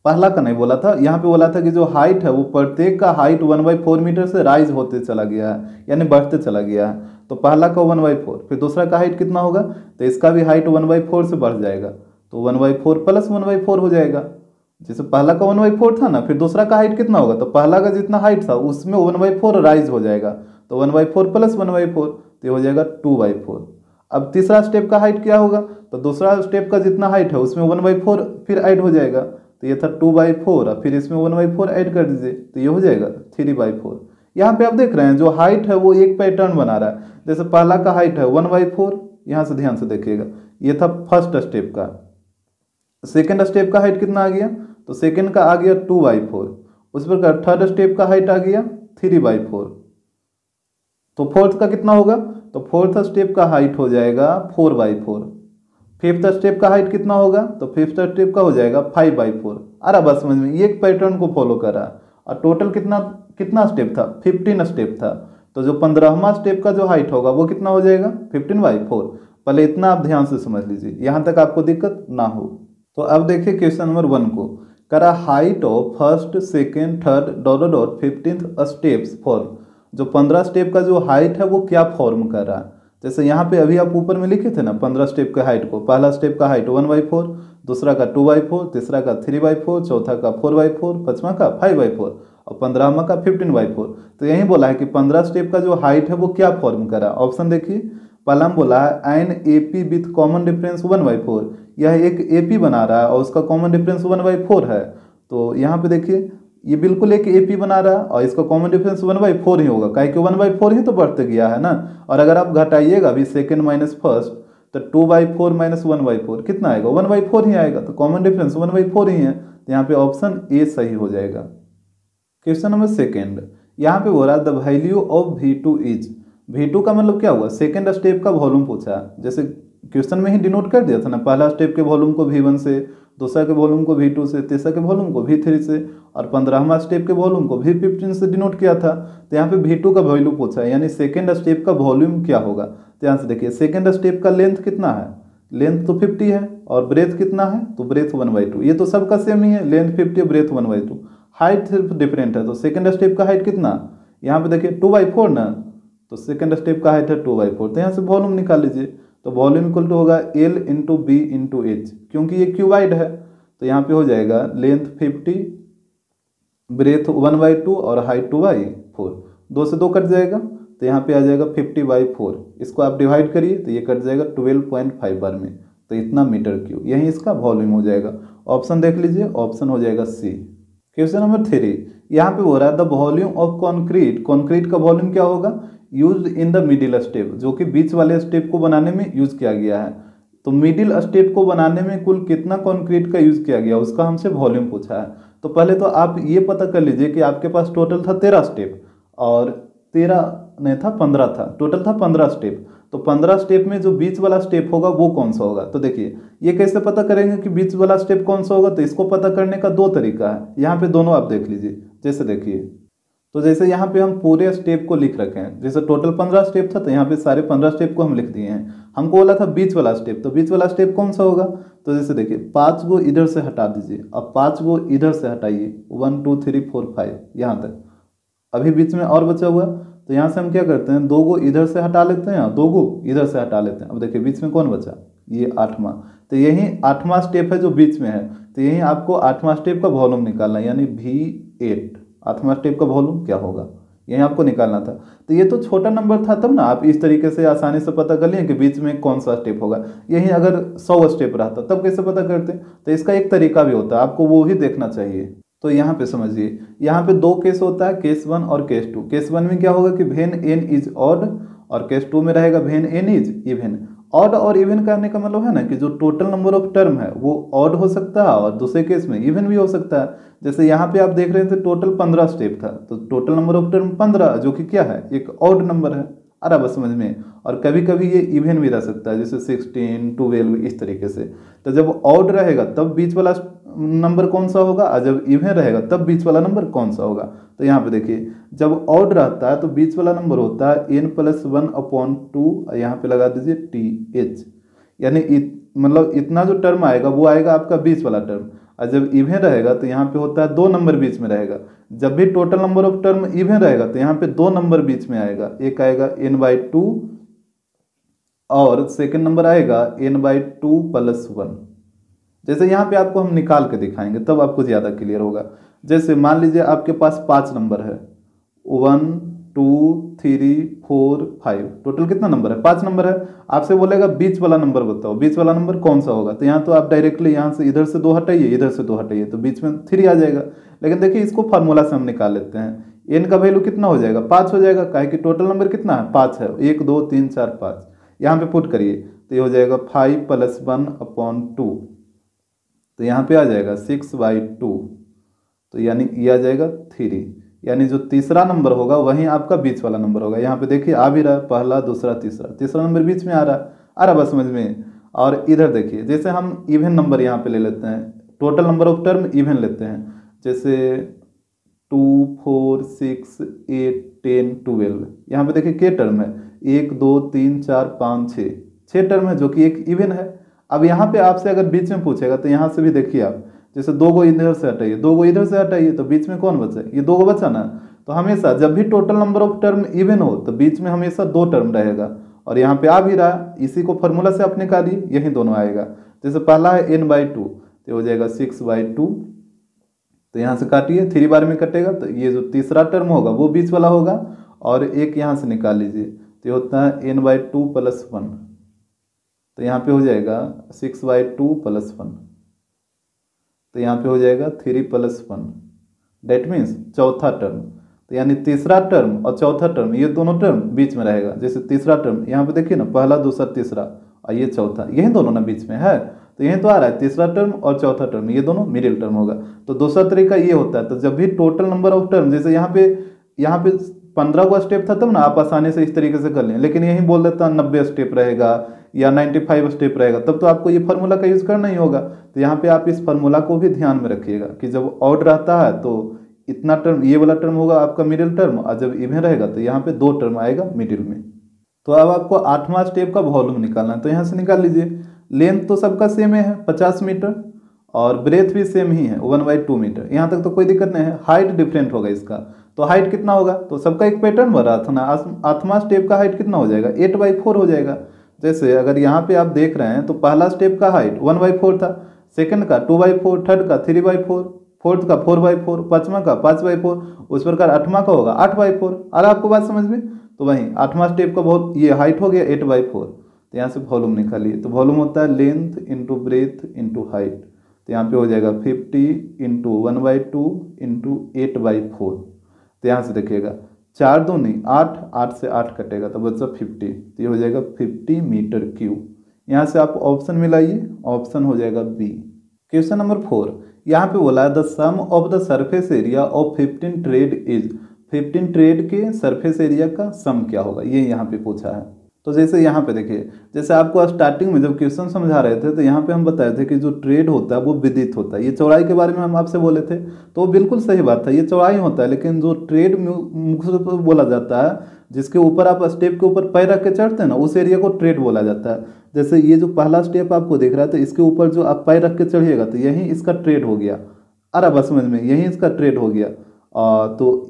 पहला का नहीं बोला था, यहाँ पे बोला था कि जो हाइट है वो प्रत्येक का हाइट 1/4 मीटर से राइज होते चला गया है, यानी बढ़ते चला गया है। तो पहला का 1/4, फिर दूसरा का हाइट कितना होगा, तो इसका भी हाइट 1/4 से बढ़ जाएगा, तो 1/4 प्लस 1/4 हो जाएगा। जैसे पहला का 1/4 था ना, फिर दूसरा का हाइट कितना होगा, तो पहला का जितना हाइट था उसमें 1/4 राइज हो जाएगा, तो 1/4 प्लस 1/4 तो ये हो जाएगा 2/4। अब तीसरा स्टेप का हाइट क्या होगा, तो दूसरा स्टेप का जितना हाइट है उसमें 1/4 फिर ऐड हो जाएगा, तो ये था 2/4, और फिर इसमें 1/4 ऐड कर दीजिए तो ये हो जाएगा 3/4। यहाँ पे आप देख रहे हैं जो हाइट है वो एक पैटर्न बना रहा है। जैसे पहला का हाइट है 1/4, यहाँ से ध्यान से देखिएगा, ये था फर्स्ट स्टेप का। सेकेंड स्टेप का हाइट कितना आ गया, तो सेकेंड का आ गया 2/4, उस पर थर्ड स्टेप का हाइट आ गया 3/4। तो फोर्थ का कितना होगा, तो फोर्थ स्टेप का हाइट हो जाएगा 4/4। फिफ्थ स्टेप का हाइट कितना होगा, तो फिफ्थ स्टेप का हो जाएगा 5/4। अरे बस समझ में, ये एक पैटर्न को फॉलो कर रहा है। और टोटल कितना स्टेप था, 15 स्टेप था। तो जो 15वां स्टेप का जो हाइट होगा वो कितना हो जाएगा, 15/4। पहले इतना आप ध्यान से समझ लीजिए, यहाँ तक आपको दिक्कत ना हो। तो अब देखिए क्वेश्चन नंबर 1 को, करा height of first, second, third dot dot 15th steps form. जो 15 स्टेप का जो हाइट है वो क्या फॉर्म कर रहा है। जैसे यहाँ पे अभी आप ऊपर में लिखे थे ना 15 स्टेप के हाइट को, पहला स्टेप का हाइट 1/4, दूसरा का 2/4, तीसरा का 3/4, चौथा का 4/4, पांचवा का 5/4 और 15वां का 15/4। तो यही बोला है कि 15 स्टेप का जो हाइट है वो क्या फॉर्म कर रहा है। ऑप्शन देखिए, पहला में बोला है an AP with common difference 1/4, यह एक AP बना रहा है और उसका कॉमन डिफरेंस 1/4 है। तो यहाँ पे देखिए ये बिल्कुल एक AP बना रहा है और इसका कॉमन डिफरेंस 1/4 ही होगा, काहे कि 1/4 ही तो बढ़ते गया है ना। और अगर आप घटाइएगा अभी सेकेंड माइनस फर्स्ट, तो 2/4 माइनस 1/4 कितना आएगा, 1/4 ही आएगा। तो कॉमन डिफरेंस 1/4 ही है, तो यहाँ पे ऑप्शन ए सही हो जाएगा। क्वेश्चन नंबर 2, यहाँ पे बोल रहा है the value of V2 is. V2 का मतलब क्या हुआ, सेकेंड स्टेप का वॉल्यूम पूछा। जैसे क्वेश्चन में ही डिनोट कर दिया था ना, पहला स्टेप के वॉल्यूम को V1 से, दूसरा के वॉल्यूम को V2 से, तीसरा के वॉल्यूम को V3 से, और 15वां स्टेप के वॉल्यूम को V15 से डिनोट किया था। तो यहाँ पे V2 का वैल्यू पूछा है, यानी सेकेंड स्टेप का वॉल्यूम क्या होगा। तो यहाँ से देखिए सेकेंड स्टेप का लेंथ कितना है, लेंथ तो 50 है, और ब्रेथ कितना है, तो ब्रेथ 1/2। ये तो सबका सेम ही है, लेंथ 50 ब्रेथ 1/2। हाइट सिर्फ डिफरेंट है, तो सेकेंड स्टेप का हाइट कितना, यहाँ पे देखिए 2/4 ना, तो सेकेंड स्टेप का हाइट है 2/4। तो यहाँ से वॉल्यूम निकाल लीजिए, तो वॉल्यूम इक्वल टू होगा L × B × H, क्योंकि ये क्यूबाइड है। तो यहाँ पे हो जाएगा लेंथ 50, ब्रेथ 1/2 और हाइट 2/4, 2 से 2 कट जाएगा, तो यहाँ पे आ जाएगा 50/4। इसको आप डिवाइड करिए तो ये कट जाएगा 12.5 बार में। तो इतना मीटर क्यूब, यही इसका वॉल्यूम हो जाएगा। ऑप्शन देख लीजिए, ऑप्शन हो जाएगा सी। क्वेश्चन नंबर 3, यहाँ पे हो रहा है the volume of concrete, concrete का वॉल्यूम क्या होगा, use in the middle step, जो कि बीच वाले स्टेप को बनाने में यूज किया गया है। तो मिडिल स्टेप को बनाने में कुल कितना कंक्रीट का यूज किया गया, उसका हमसे वॉल्यूम पूछा है। तो पहले तो आप ये पता कर लीजिए कि आपके पास टोटल था 13 स्टेप, और 13 नहीं था 15 था, टोटल था 15 स्टेप। तो 15 स्टेप में जो बीच वाला स्टेप होगा वो कौन सा होगा। तो देखिए ये कैसे पता करेंगे कि बीच वाला स्टेप कौन सा होगा, तो इसको पता करने का दो तरीका है, यहाँ पे दोनों आप देख लीजिए। जैसे देखिए, तो जैसे यहाँ पे हम पूरे स्टेप को लिख रखे हैं, जैसे टोटल 15 स्टेप था तो यहाँ पे सारे 15 स्टेप को हम लिख दिए हैं। हमको बोला था बीच वाला स्टेप, तो बीच वाला स्टेप कौन सा होगा, तो जैसे देखिए 5 गो इधर से हटा दीजिए, अब 5 गो इधर से हटाइए, 1 2 3 4 5 यहाँ तक। अभी बीच में और बचा हुआ, तो यहाँ से हम क्या करते हैं, 2 गो इधर से हटा लेते हैं, 2 गो इधर से हटा लेते हैं। अब देखिए बीच में कौन बचा, ये 8वां, तो यही 8वां स्टेप है जो बीच में है। तो यही आपको 8वां स्टेप का वॉल्यूम निकालना है, यानी V8 8वां स्टेप का वॉल्यूम क्या होगा, यही आपको निकालना था। तो ये तो छोटा नंबर था, तब ना आप इस तरीके से आसानी से पता कर लिए कि बीच में कौन सा स्टेप होगा। यही अगर 100 स्टेप रहता तब कैसे पता करते, तो इसका एक तरीका भी होता है, आपको वो भी देखना चाहिए। तो यहाँ पे समझिए, यहाँ पे 2 केस होता है, केस 1 और केस 2। केस 1 में क्या होगा कि वेन n इज ऑड, और केस 2 में रहेगा when n is even. Odd और इवन करने का मतलब है ना कि जो टोटल नंबर ऑफ टर्म है वो ऑड हो सकता है, और दूसरे केस में इवन भी हो सकता है। जैसे यहाँ पे आप देख रहे थे टोटल 15 स्टेप था, तो टोटल नंबर ऑफ टर्म 15, जो कि क्या है, एक ऑड नंबर है। आ रहा बस समझ में। और कभी कभी ये इवन भी रह सकता है, जैसे 16 12 इस तरीके से। तो जब ऑड रहेगा तब बीच वाला नंबर कौन सा होगा, और जब इवन रहेगा तब बीच वाला नंबर कौन सा होगा। तो यहाँ पे देखिए, जब ऑड रहता है तो बीच वाला नंबर होता है n+1/2, यहाँ पे लगा दीजिए TH, यानी मतलब इतना जो टर्म आएगा वो आएगा आपका बीच वाला टर्म। और जब इवन रहेगा तो यहाँ पे होता है 2 नंबर बीच में रहेगा। जब भी total number of term even रहेगा तो यहाँ पे 2 नंबर बीच में आएगा, एक आएगा n/2 और सेकंड नंबर आएगा n/2+1। जैसे यहाँ पे आपको हम निकाल के दिखाएंगे तब आपको ज़्यादा क्लियर होगा। जैसे मान लीजिए आपके पास 5 नंबर है, 1 2 3 4 5, टोटल कितना नंबर है, 5 नंबर है। आपसे बोलेगा बीच वाला नंबर बताओ, बीच वाला नंबर कौन सा होगा। तो यहाँ तो आप डायरेक्टली यहाँ से इधर से 2 हटाइए, इधर से 2 हटाइए, तो बीच में 3 आ जाएगा। लेकिन देखिए इसको फार्मूला से हम निकाल लेते हैं, n का वैल्यू कितना हो जाएगा, 5 हो जाएगा, काहे कि टोटल नंबर कितना है, 5 है, 1 2 3 4 5। यहाँ पे पुट करिए तो ये हो जाएगा 5+1/2, तो यहाँ पे आ जाएगा 6/2, तो यानी ये आ जाएगा 3, यानी जो तीसरा नंबर होगा वही आपका बीच वाला नंबर होगा। यहाँ पे देखिए आ भी रहा है, पहला दूसरा तीसरा, तीसरा नंबर बीच में आ रहा बस समझ में। और इधर देखिए, जैसे हम इवन नंबर यहाँ पे ले लेते हैं, total number of term even लेते हैं, जैसे 2 4 6 8 10 12। यहाँ पे देखिए के टर्म है, 1 2 3 4 5 6 टर्म है, जो कि एक इवन है। अब यहाँ पे आपसे अगर बीच में पूछेगा तो यहाँ से भी देखिए आप, जैसे 2 गो इधर से हटाइए, 2 गो इधर से हटाइए, तो बीच में कौन बचा, ये 2 गो बचा ना। तो हमेशा जब भी total number of term even हो तो बीच में हमेशा 2 टर्म रहेगा। और यहाँ पे आ भी रहा, इसी को फॉर्मूला से आप निकालिए, यही दोनों आएगा। जैसे पहला है n/2, तो हो जाएगा 6/2, तो यहाँ से काटिए, 3 बार में कटेगा, तो ये जो तीसरा टर्म होगा वो बीच वाला होगा। और एक यहाँ से निकाल लीजिए, तो ये होता है n/2+1, तो यहाँ पे हो जाएगा 6/2+1, तो यहाँ पे हो जाएगा 3+1, डेट मीन्स चौथा टर्म। तो यानी तीसरा टर्म और चौथा टर्म ये दोनों टर्म बीच में रहेगा। जैसे तीसरा टर्म यहाँ पे देखिए ना, पहला दूसरा तीसरा, और ये चौथा, यही दोनों ना बीच में है, तो यही तो आ रहा है तीसरा टर्म और चौथा टर्म, ये दोनों मिडिल टर्म होगा। तो दूसरा तरीका ये होता है, तो जब भी टोटल नंबर ऑफ टर्म, जैसे यहाँ पे 15 का स्टेप था तब ना आप आसानी से इस तरीके से कर लें, लेकिन यही बोल देता 90 स्टेप रहेगा या 95 स्टेप रहेगा, तब तो आपको ये फार्मूला का यूज़ करना ही होगा। तो यहाँ पे आप इस फार्मूला को भी ध्यान में रखिएगा कि जब ऑड रहता है तो इतना टर्म, ये वाला टर्म होगा आपका मिडिल टर्म, और जब इवन रहेगा तो यहाँ पे 2 टर्म आएगा मिडिल में। तो अब आपको 8वां स्टेप का वॉल्यूम निकालना है, तो यहाँ से निकाल लीजिए। लेंथ तो सबका सेम है 50 मीटर, और ब्रेथ भी सेम ही है 1/2 मीटर, यहाँ तक तो कोई दिक्कत नहीं है। हाइट डिफरेंट होगा इसका, तो हाइट कितना होगा, तो सबका एक पैटर्न बन रहा था ना, 8वां स्टेप का हाइट कितना हो जाएगा, 8/4 हो जाएगा। जैसे अगर यहाँ पे आप देख रहे हैं तो पहला स्टेप का हाइट 1/4 था, सेकंड का 2/4, थर्ड का 3/4, फोर्थ का 4/4, पाँचवां का 5/4, उस प्रकार 8वां का होगा 8/4। और आपको बात समझ में, तो वहीं 8वां स्टेप का बहुत ये हाइट हो गया 8/4। तो यहाँ से वॉल्यूम निकालिए, तो वॉल्यूम होता है length into breadth into height. तो यहाँ पे हो जाएगा 50 इंटू 1/2 इंटू 8/4। तो यहाँ से देखिएगा 4 दूनी 8, 8 से 8 कटेगा तो बच्चा 50, तो ये हो जाएगा 50 मीटर क्यूब। यहाँ से आप ऑप्शन मिलाइए, ऑप्शन हो जाएगा बी। क्वेश्चन नंबर 4, यहाँ पे बोला है the sum of the surface area of 15 tread is, 15 tread के सरफेस एरिया का सम क्या होगा, ये यहाँ पे पूछा है। तो जैसे यहाँ पे देखिए, जैसे आपको स्टार्टिंग में जब क्वेश्चन समझा रहे थे तो यहाँ पे हम बताए थे कि जो ट्रेड होता है वो विदित होता है। ये चौड़ाई के बारे में हम आपसे बोले थे, तो वो बिल्कुल सही बात था, ये चौड़ाई होता है, लेकिन जो ट्रेड मुख्य रूप से बोला जाता है जिसके ऊपर आप स्टेप के ऊपर पैर रख के चढ़ते हैं ना, उस एरिया को ट्रेड बोला जाता है। जैसे ये जो पहला स्टेप आपको दिख रहा है, तो इसके ऊपर जो आप पैर रख के चढ़िएगा तो यही इसका ट्रेड हो गया। अरे बस समझ में, यही इसका ट्रेड हो गया। तो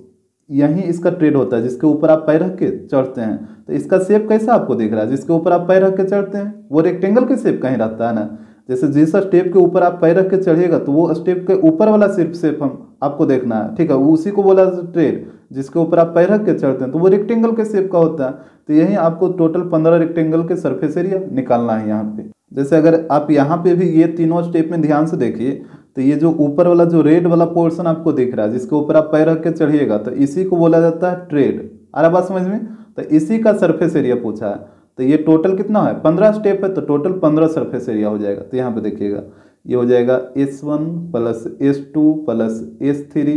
यही इसका ट्रेड होता है जिसके ऊपर आप पैर रख के चढ़ते हैं। तो इसका शेप कैसा आपको दिख रहा है, जिसके ऊपर आप पैर रख के चढ़ते हैं वो रेक्टेंगल के शेप का ही रहता है ना। जैसे जिस स्टेप के ऊपर आप पैर रख के चढ़िएगा तो वो स्टेप के ऊपर वाला शेप हम आपको देखना है, ठीक है, उसी को बोला ट्रेड। जिसके ऊपर आप पैर रख के चढ़ते हैं तो वो रेक्टेंगल के शेप का होता है। तो यही आपको टोटल 15 रेक्टेंगल के सरफेस एरिया निकालना है यहाँ पे। जैसे अगर आप यहाँ पे भी ये तीनों स्टेप में ध्यान से देखिए, तो ये जो ऊपर वाला जो रेड वाला पोर्शन आपको दिख रहा है जिसके ऊपर आप पैर रख के चढ़िएगा, तो इसी को बोला जाता है ट्रेड। आ रहा बात समझ में, तो इसी का सरफेस एरिया पूछा है। तो ये टोटल कितना है, 15 स्टेप है, तो टोटल 15 सरफेस एरिया हो जाएगा। तो यहाँ पे देखिएगा ये हो जाएगा S1 plus S2 plus S3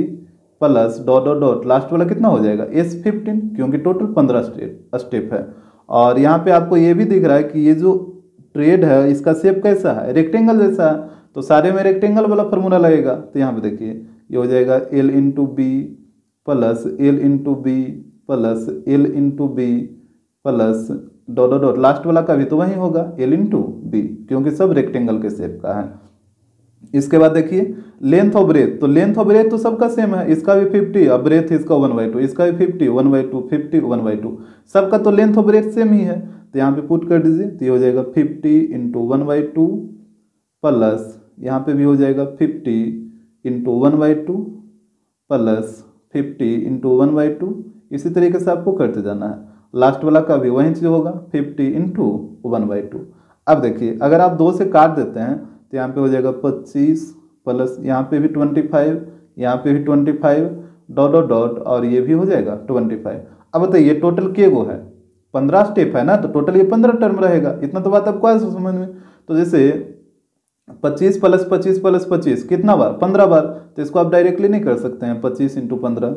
plus dot dot dot, last वाला कितना हो जाएगा S15, क्योंकि टोटल 15 स्टेप है। और यहाँ पे आपको ये भी दिख रहा है कि ये जो ट्रेड है इसका शेप कैसा है, रेक्टेंगल जैसा है, तो सारे में रेक्टेंगल वाला फॉर्मूला लगेगा। तो यहाँ पे देखिए ये हो जाएगा L into B plus L into B plus L into B plus dot dot dot, last वाला का भी तो वही होगा L इंटू बी, क्योंकि सब रेक्टेंगल के शेप का है। इसके बाद देखिए लेंथ ऑफ ब्रेथ, तो लेंथ ऑफ ब्रेथ तो सबका सेम है, इसका भी 50 और ब्रेथ इसका 1/2, इसका भी 50 1/2 50 1/2, सबका तो लेंथ ऑफ ब्रेथ सेम ही है। तो यहाँ पे पुट कर दीजिए, तो ये हो जाएगा 50 इंटू 1/2 प्लस यहाँ पे भी हो जाएगा 50 इंटू 1/2 प्लस 50 इंटू 1/2। इसी तरीके से आपको करते जाना है, लास्ट वाला का भी वही चीज़ होगा 50 इंटू 1/2। अब देखिए अगर आप 2 से काट देते हैं तो यहाँ पे हो जाएगा 25 प्लस यहाँ पे भी 25, यहाँ पे भी 25 डॉट डॉट डॉट, और ये भी हो जाएगा 25। अब बताइए टोटल के गो है, 15 स्टेप है ना, तो टोटल ये 15 टर्म रहेगा। इतना तो बात आपको ऐसे समझ में। तो जैसे 25 प्लस 25 प्लस 25 कितना बार, 15 बार, तो इसको आप डायरेक्टली नहीं कर सकते हैं 25 इंटू 15।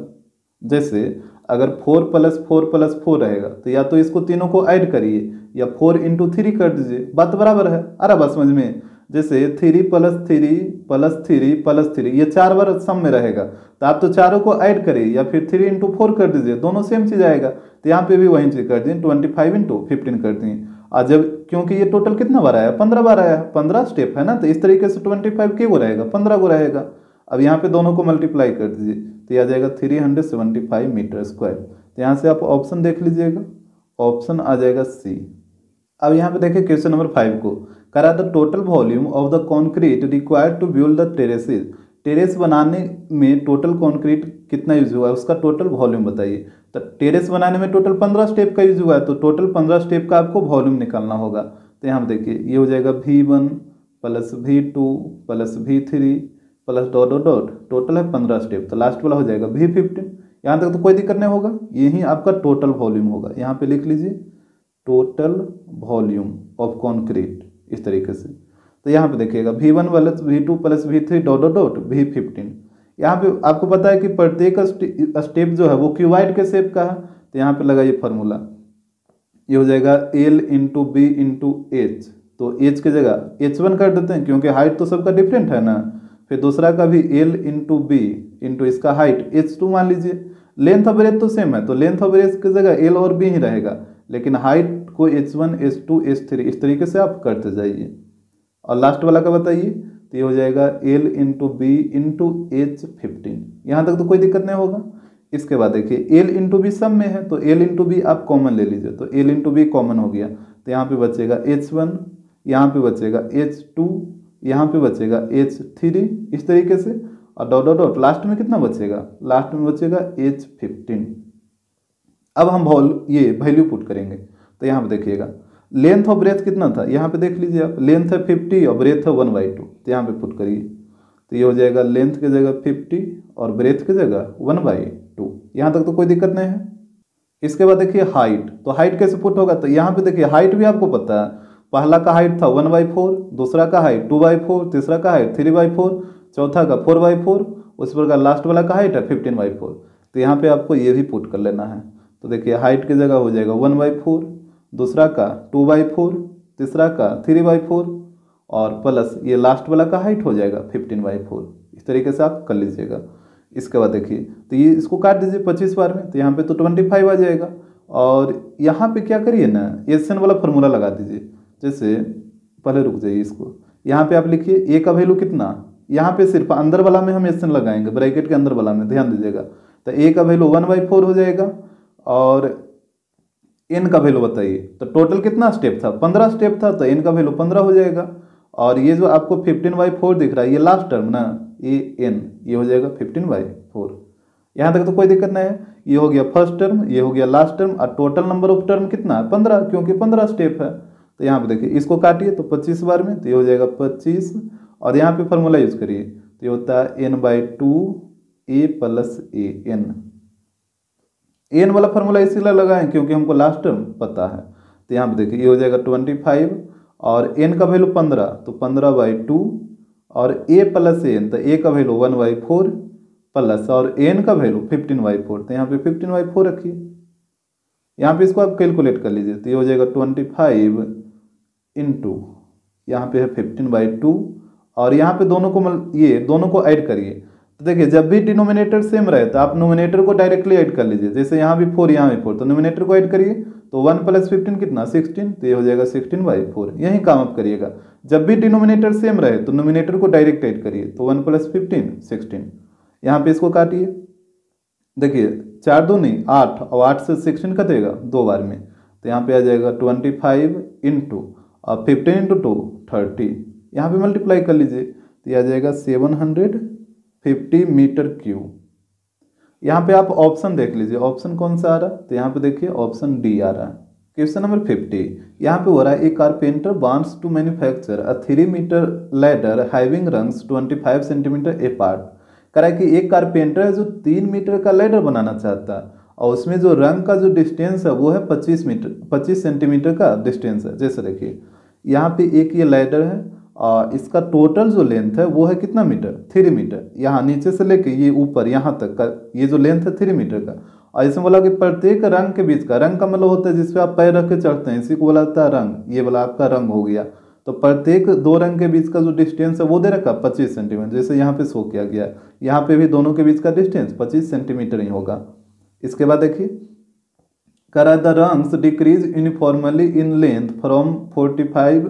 जैसे अगर 4 प्लस 4 प्लस 4 रहेगा तो या तो इसको तीनों को ऐड करिए या 4 इंटू 3 कर दीजिए, बात बराबर है। अरे बात समझ में। जैसे 3 प्लस 3 प्लस 3 प्लस 3, ये 4 बार सम में रहेगा, तो आप तो चारों को ऐड करिए या फिर 3 इंटू 4 कर दीजिए, दोनों सेम चीज़ आएगा। तो यहाँ पे भी वही चीज़ कर दिए, 25 इंटू 15 कर दिए। और जब क्योंकि ये टोटल कितना बार आया, 15 बार आया, 15 स्टेप है ना, तो इस तरीके से 25 के को रहेगा, 15 को रहेगा। अब यहाँ पे दोनों को मल्टीप्लाई कर दीजिए, तो यह आ जाएगा 375 मीटर स्क्वायर। तो यहाँ से आप ऑप्शन देख लीजिएगा, ऑप्शन आ जाएगा सी। अब यहाँ पे देखिए क्वेश्चन नंबर 5 को, करा the total volume of the concrete required to build the terraces, terrace बनाने में टोटल कॉन्क्रीट कितना यूज हुआ है उसका टोटल वॉल्यूम बताइए। तो टेरेस बनाने में टोटल 15 स्टेप का यूज हुआ है, तो टोटल 15 स्टेप का आपको वॉल्यूम निकालना होगा। तो यहाँ पे देखिए ये हो जाएगा V1 plus V2 plus V3 plus dot dot dot, total है 15 स्टेप, तो लास्ट वाला हो जाएगा V15। यहाँ तक तो कोई दिक्कत नहीं होगा, यही आपका टोटल वॉल्यूम होगा। यहाँ पे लिख लीजिए टोटल वॉल्यूम ऑफ कॉन्क्रीट, इस तरीके से। तो यहाँ पे देखिएगा V1 plus V2 plus V3 dot dot dot V15। यहाँ पे आपको पता है कि प्रत्येक स्टेप जो है वो क्यूबाइड के शेप का है, तो यहाँ पे लगाइए फार्मूला, ये हो जाएगा L into B into H, तो एच की जगह H1 कर देते हैं क्योंकि हाइट तो सबका डिफरेंट है ना। फिर दूसरा का भी L इंटू बी इंटू इसका हाइट H2 मान लीजिए। लेंथ ऑफ ब्रेथ तो सेम है, तो लेंथ ऑफ ब्रेथ की जगह L और B ही रहेगा, लेकिन हाइट को H1 H2 H3 इस तरीके से आप करते जाइए। और लास्ट वाला का बताइए, तो ये हो जाएगा L into B into H15। यहाँ तक तो कोई दिक्कत नहीं होगा। इसके बाद देखिए L इंटू बी सब में है, तो L इंटू बी आप कॉमन ले लीजिए, तो L इंटू बी कॉमन हो गया, तो यहाँ पे बचेगा H1, यहाँ पे बचेगा H2, यहाँ पे बचेगा H3, इस तरीके से। और डॉट डॉट डॉट लास्ट में कितना बचेगा, लास्ट में बचेगा H15। अब हम ये वैल्यू पुट करेंगे, तो यहाँ पे देखिएगा लेंथ और ब्रेथ कितना था, यहाँ पे देख लीजिए आप, लेंथ है 50 और ब्रेथ है 1/2, तो यहाँ पे पुट करिए, तो ये हो जाएगा लेंथ की जगह 50 और ब्रेथ की जगह 1/2। यहाँ तक तो कोई दिक्कत नहीं है। इसके बाद देखिए हाइट, तो हाइट कैसे पुट होगा, तो यहाँ पे देखिए हाइट भी आपको पता है, पहला का हाइट था 1/4, दूसरा का हाइट 2/4, तीसरा का हाइट 3/4, चौथा का 4/4, उस प्रकार लास्ट वाला का हाइट है 15/4। तो यहाँ पे आपको ये भी पुट कर लेना है। तो देखिए हाइट की जगह हो जाएगा 1/4, दूसरा का 2/4, तीसरा का 3/4 और प्लस ये लास्ट वाला का हाइट हो जाएगा 15/4। इस तरीके से आप कर लीजिएगा। इसके बाद देखिए, तो ये इसको काट दीजिए 25 बार में, तो यहाँ पे तो 25 आ जाएगा। और यहाँ पे क्या करिए ना, एसएन वाला फॉर्मूला लगा दीजिए। जैसे पहले रुक जाइए इसको, यहाँ पे आप लिखिए ए का वैल्यू कितना, यहाँ पे सिर्फ अंदर वाला में हम एसएन लगाएंगे, ब्रैकेट के अंदर वाला में, ध्यान दीजिएगा। तो ए का वैल्यू 1/4 हो जाएगा और एन का वैल्यू बताइए, तो टोटल कितना स्टेप था, 15 स्टेप था, तो एन का वैल्यू 15 हो जाएगा। और ये जो आपको 15/4 दिख रहा है, ये लास्ट टर्म ना, ये एन, ये हो जाएगा 15/4। यहाँ तक तो कोई दिक्कत नहीं है। ये हो गया फर्स्ट टर्म, ये हो गया लास्ट टर्म, और टोटल नंबर ऑफ टर्म कितना है 15, क्योंकि 15 स्टेप है। तो यहाँ पे देखिए इसको काटिए तो 25 बार में, तो ये हो जाएगा 25, और यहाँ पे फॉर्मूला यूज करिए, तो ये होता है n/2 a + a n। N वाला फॉर्मूला इसीलिए लगाएं क्योंकि हमको लास्ट टर्म पता है। तो यहाँ पे देखिए ये हो जाएगा 25 और एन का वैल्यू 15, तो 15/2 और a + n, तो a का वैल्यू 1/4 प्लस और n का वैल्यू 15/4, तो यहाँ पे 15/4 रखिए। यहाँ पे इसको आप कैलकुलेट कर लीजिए, तो ये हो जाएगा 25 इंटू यहाँ पे है 15/2 और यहाँ पे दोनों को ये दोनों को ऐड करिए। तो देखिए जब भी डिनोमिनेटर सेम रहे तो आप नोमिनेटर को डायरेक्टली ऐड कर लीजिए। जैसे यहाँ भी 4 यहाँ भी 4, तो नोमिनेटर को ऐड करिए, तो 1 + 15 कितना 16, तो ये हो जाएगा 16/4। यही काम आप करिएगा, जब भी डिनोमिनेटर सेम रहे तो नोमिनेटर को डायरेक्ट ऐड करिए, तो 1 + 15 16। यहाँ पे इसको काटिए, देखिए 4 दूनी 8 और 8 से 16 कटेगा 2 बार में, तो यहाँ पे आ जाएगा 25 इंटू और 15 इंटू 2 30, यहाँ पे मल्टीप्लाई कर लीजिए, तो यह आ जाएगा 750 मीटर क्यूब। यहाँ पे आप ऑप्शन देख लीजिए, ऑप्शन कौन सा आ रहा है, तो यहाँ पे देखिए ऑप्शन डी आ रहा है। क्वेश्चन नंबर 50, यहाँ पे हो रहा है a carpenter wants to manufacture a 3 metre ladder having rungs 25 centimetre apart. कह रहा है कि एक कारपेंटर है जो 3 मीटर का लैडर बनाना चाहता है और उसमें जो रंग का जो डिस्टेंस है वो है 25 सेंटीमीटर का डिस्टेंस है। जैसे देखिए यहाँ पे एक ये लैडर है और इसका टोटल जो लेंथ है वो है कितना मीटर, 3 मीटर। यहाँ नीचे से लेके ये ऊपर यहाँ तक का ये जो लेंथ है 3 मीटर का। और इसमें बोला कि प्रत्येक रंग के बीच का, रंग का मतलब होता है जिसपे आप पैर रख के चढ़ते हैं, इसी को बोला जाता है रंग। ये वाला आपका रंग हो गया, तो प्रत्येक 2 रंग के बीच का जो डिस्टेंस है वो दे रखा 25 सेंटीमीटर। जैसे यहाँ पे शो किया गया, यहाँ पे भी दोनों के बीच का डिस्टेंस 25 सेंटीमीटर ही होगा। इसके बाद देखिए करा the rungs decrease uniformly in length from 45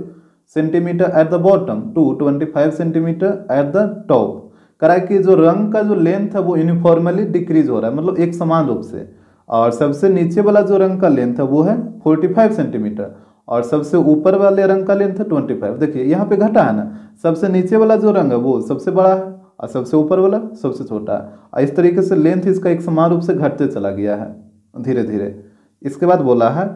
centimetre at the bottom to 25 centimetre at the top. करा कि जो रंग का जो लेंथ है वो यूनिफॉर्मली डिक्रीज हो रहा है, मतलब एक समान रूप से। और सबसे नीचे वाला जो रंग का लेंथ है वो है 45 सेंटीमीटर और सबसे ऊपर वाले रंग का लेंथ है 25। देखिए यहाँ पे घटा है ना, सबसे नीचे वाला जो रंग है वो सबसे बड़ा है और सबसे ऊपर वाला सबसे छोटा है। और इस तरीके से लेंथ इसका एक समान रूप से घटते चला गया है धीरे धीरे। इसके बाद बोला है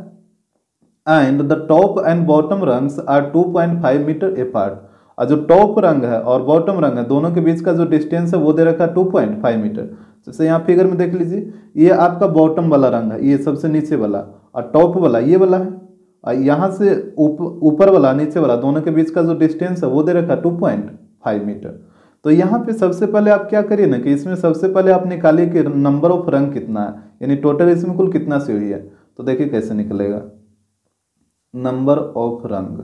and the top and bottom rungs are 2.5 metre apart. और जो टॉप रंग है और बॉटम रंग है दोनों के बीच का जो डिस्टेंस है वो दे रखा है 2.5 मीटर। जैसे यहाँ फिगर में देख लीजिए, ये आपका बॉटम वाला रंग है, ये सबसे नीचे वाला, और टॉप वाला ये वाला है, और यहाँ से ऊपर वाला नीचे वाला दोनों के बीच का जो डिस्टेंस है वो दे रखा है 2.5 मीटर। तो यहाँ पे सबसे पहले आप क्या करिए ना कि इसमें सबसे पहले आप निकालिए कि नंबर ऑफ रंग कितना है, यानी टोटल इसमें कुल कितना सीढ़ी है। तो देखिए कैसे निकलेगा, नंबर ऑफ रंग।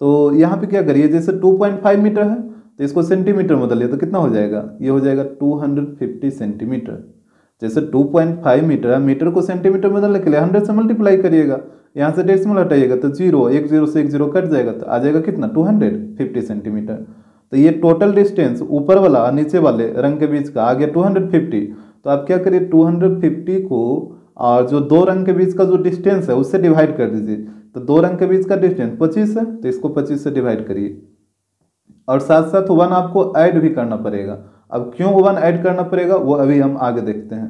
तो यहाँ पे क्या करिए, जैसे 2.5 मीटर है तो इसको सेंटीमीटर में बदलिए तो कितना हो जाएगा, ये हो जाएगा 250 सेंटीमीटर। जैसे 2.5 मीटर है, मीटर को सेंटीमीटर में बदलने के लिए 100 से मल्टीप्लाई करिएगा, यहाँ से डेसिमल हटाइएगा तो 0, 1 0 से 1 0 कट जाएगा, तो आ जाएगा कितना 250 सेंटीमीटर। तो ये टोटल डिस्टेंस ऊपर वाला और नीचे वाले रंग के बीच का आ गया 250। तो आप क्या करिए 250 को और जो 2 रंग के बीच का जो डिस्टेंस है उससे डिवाइड कर दीजिए। तो 2 रंग के बीच का डिस्टेंस 25 है तो इसको 25 से डिवाइड करिए, और साथ साथ 1 आपको ऐड भी करना पड़ेगा। अब क्यों 1 ऐड करना पड़ेगा वो अभी हम आगे देखते हैं।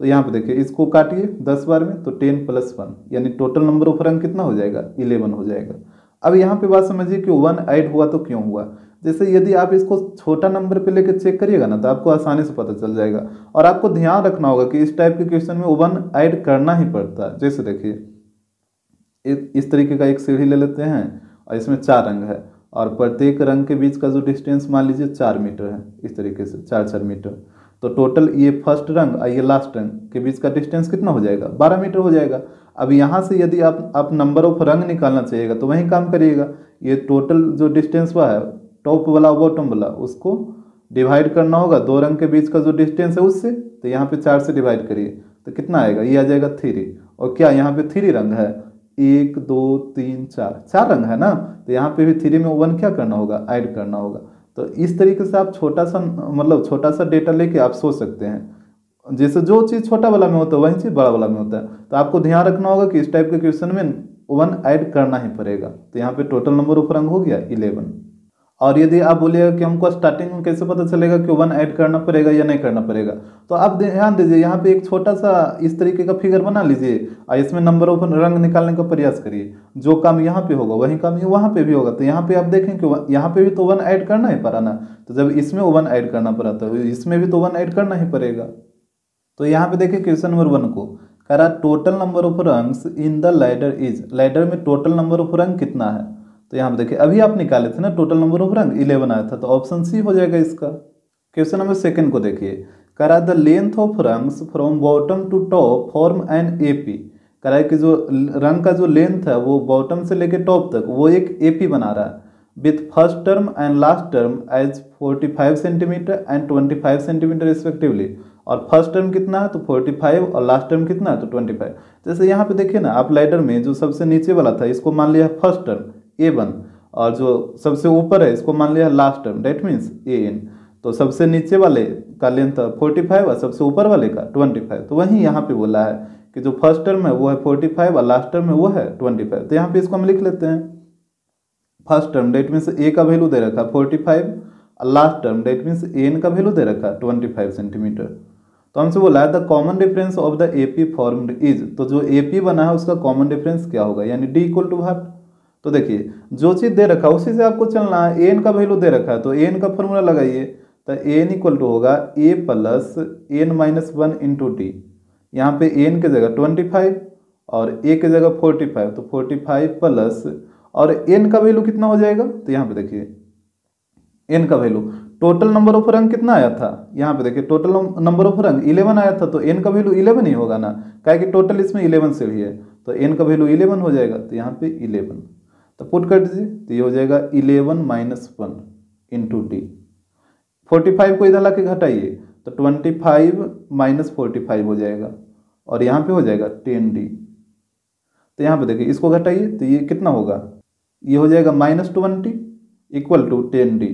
तो यहाँ पे देखिए इसको काटिए 10 बार में, तो 10 + 1 यानी टोटल नंबर ऑफ रंग कितना हो जाएगा, 11 हो जाएगा। अब यहाँ पे बात समझिए कि 1 ऐड हुआ तो क्यों हुआ। जैसे यदि आप इसको छोटा नंबर पे लेके चेक करिएगा ना, तो आपको आसानी से पता चल जाएगा। और आपको ध्यान रखना होगा कि इस टाइप के क्वेश्चन में 1 ऐड करना ही पड़ता है। जैसे देखिए इस तरीके का एक सीढ़ी ले लेते हैं और इसमें 4 रंग है, और प्रत्येक रंग के बीच का जो डिस्टेंस मान लीजिए 4 मीटर है, इस तरीके से 4 मीटर। तो टोटल ये फर्स्ट रंग और ये लास्ट रंग के बीच का डिस्टेंस कितना हो जाएगा, 12 मीटर हो जाएगा। अब यहाँ से यदि आप नंबर ऑफ रंग निकालना चाहिएगा तो वही काम करिएगा। ये टोटल जो डिस्टेंस हुआ है टॉप वाला और बॉटम वाला, उसको डिवाइड करना होगा 2 रंग के बीच का जो डिस्टेंस है उससे। तो यहाँ पे 4 से डिवाइड करिए तो कितना आएगा, ये आ जाएगा 3। और क्या यहाँ पे 3 रंग है, 1 2 3 4 रंग है ना, तो यहाँ पे भी 3 में 1 क्या करना होगा, ऐड करना होगा। तो इस तरीके से आप छोटा सा डेटा लेके आप सोच सकते हैं। जैसे जो चीज़ छोटा वाला में होता है वही चीज़ बड़ा वाला में होता है। तो आपको ध्यान रखना होगा कि इस टाइप के क्वेश्चन में 1 ऐड करना ही पड़ेगा। तो यहाँ पे टोटल नंबर ऑफ रंग हो गया 11। और यदि आप बोलिएगा कि हमको स्टार्टिंग में कैसे पता चलेगा कि 1 ऐड करना पड़ेगा या नहीं करना पड़ेगा, तो आप ध्यान दीजिए यहाँ पे एक छोटा सा इस तरीके का फिगर बना लीजिए और इसमें नंबर ऑफ रंग निकालने का प्रयास करिए। जो काम यहाँ पे होगा वही काम वहाँ पे भी होगा। तो यहाँ पे आप देखें कि यहाँ पे भी तो 1 ऐड करना ही पड़ा ना, तो जब इसमें 1 ऐड करना पड़ा तो इसमें भी तो 1 ऐड करना ही पड़ेगा। तो यहाँ पे देखिए क्वेश्चन नंबर 1 को कह रहा total number of rungs in the ladder is, ladder में टोटल नंबर ऑफ रंग कितना है। तो यहाँ पे देखिए अभी आप निकाले थे ना टोटल नंबर ऑफ रंग 11 आया था, तो ऑप्शन सी हो जाएगा इसका। क्वेश्चन नंबर 2 को देखिए, कह रहा the length of rungs from bottom to top form an AP. कह रहा है कि जो रंग का जो लेंथ है वो बॉटम से लेके टॉप तक वो एक एपी बना रहा है with first term and last term as 45 centimetre and 25 centimetre respectively. और फर्स्ट टर्म कितना है तो 45 और लास्ट टर्म कितना है तो 25। जैसे यहाँ पे देखिए ना, आप लैडर में जो सबसे नीचे वाला था इसको मान लिया फर्स्ट टर्म A1, और जो सबसे ऊपर है इसको मान लिया last term, that means AN। तो सबसे नीचे वाले का लेंथ 45 और सबसे ऊपर वाले का 25। तो वहीं यहाँ पे बोला है कि जो फर्स्ट टर्म है वो है 45 और लास्ट टर्म है वो है 25। तो यहाँ पे इसको हम लिख लेते हैं first term that means A का वैल्यू दे रखा 45 और last term that means AN का वैल्यू दे रखा 25 सेंटीमीटर। तो हमसे बोला है the common difference of the AP formed is, तो जो AP बना है उसका कॉमन डिफरेंस क्या होगा, यानी D इक्वल टू व्हाट। तो देखिए जो चीज़ दे रखा है उसी से आपको चलना है। AN का वैल्यू दे रखा है तो AN का फॉर्मूला लगाइए, तो AN इक्वल टू होगा A plus N minus 1 into D. यहाँ पे AN की जगह 25 और A की जगह 45, तो 45 प्लस और N का वैल्यू कितना हो जाएगा, तो यहाँ पे देखिए N का वैल्यू टोटल नंबर ऑफ रंग कितना आया था, यहाँ पे देखिए टोटल नंबर ऑफ रंग 11 आया था, तो N का वैल्यू 11 ही होगा ना, क्या कि टोटल इसमें 11 से ही है, तो N का वैल्यू 11 हो जाएगा। तो यहाँ पे 11 तो पुट कर दीजिए, तो ये हो जाएगा 11 माइनस 1 इंटू डी। 45 को इधर ला के घटाइए तो 25 माइनस 45 हो जाएगा, और यहाँ पे हो जाएगा 10D। तो यहाँ पे देखिए इसको घटाइए तो ये कितना होगा, ये हो जाएगा -20 इक्वल टू 10D।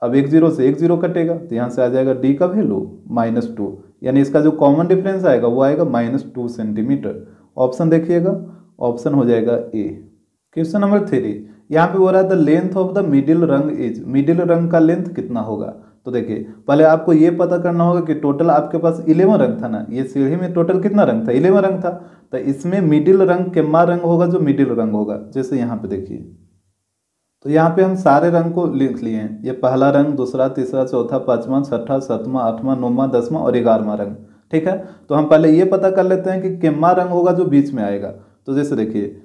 अब एक जीरो से एक जीरो कटेगा तो यहाँ से आ जाएगा D का वैल्यू -2, यानी इसका जो कॉमन डिफरेंस आएगा वो आएगा -2 सेंटीमीटर। ऑप्शन देखिएगा, ऑप्शन हो जाएगा A। क्वेश्चन नंबर 3, यहाँ पे हो रहा है the length of the middle रंग इज, मिडिल रंग का लेंथ कितना होगा। तो देखिए पहले आपको ये पता करना होगा कि टोटल आपके पास 11 रंग था ना, ये सीढ़ी में टोटल कितना रंग था, 11 रंग था। तो इसमें मिडिल रंग केमा रंग होगा, जो मिडिल रंग होगा। जैसे यहाँ पे देखिए, तो यहाँ पे हम सारे रंग को लिख लिए हैं, ये पहला रंग, दूसरा, तीसरा, चौथा, पाँचवा, छठा, सातवां, आठवां, नौवां, 10वां और 11वां रंग। ठीक है, तो हम पहले ये पता कर लेते हैं कि केमा रंग होगा जो बीच में आएगा। तो जैसे देखिए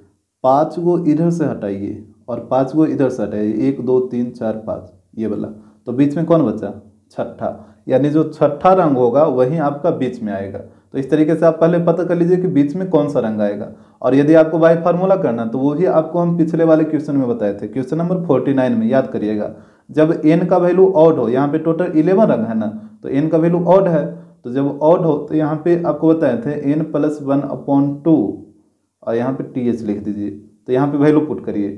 5 को इधर से हटाइए और 5 को इधर से हटाइए, 1 2 3 4 5 ये वाला, तो बीच में कौन बचा, छठा, यानी जो छठा रंग होगा वही आपका बीच में आएगा। तो इस तरीके से आप पहले पता कर लीजिए कि बीच में कौन सा रंग आएगा। और यदि आपको बाय फार्मूला करना तो वही आपको हम पिछले वाले क्वेश्चन में बताए थे, क्वेश्चन नंबर 49 में, याद करिएगा। जब n का वैल्यू ऑड हो, यहाँ पे टोटल 11 रंग है ना, तो n का वैल्यू ऑड है, तो जब ऑड हो तो यहाँ पे आपको बताए थे n + 1/2 और यहाँ पे TH लिख दीजिए। तो यहाँ पे वैल्यू पुट करिए,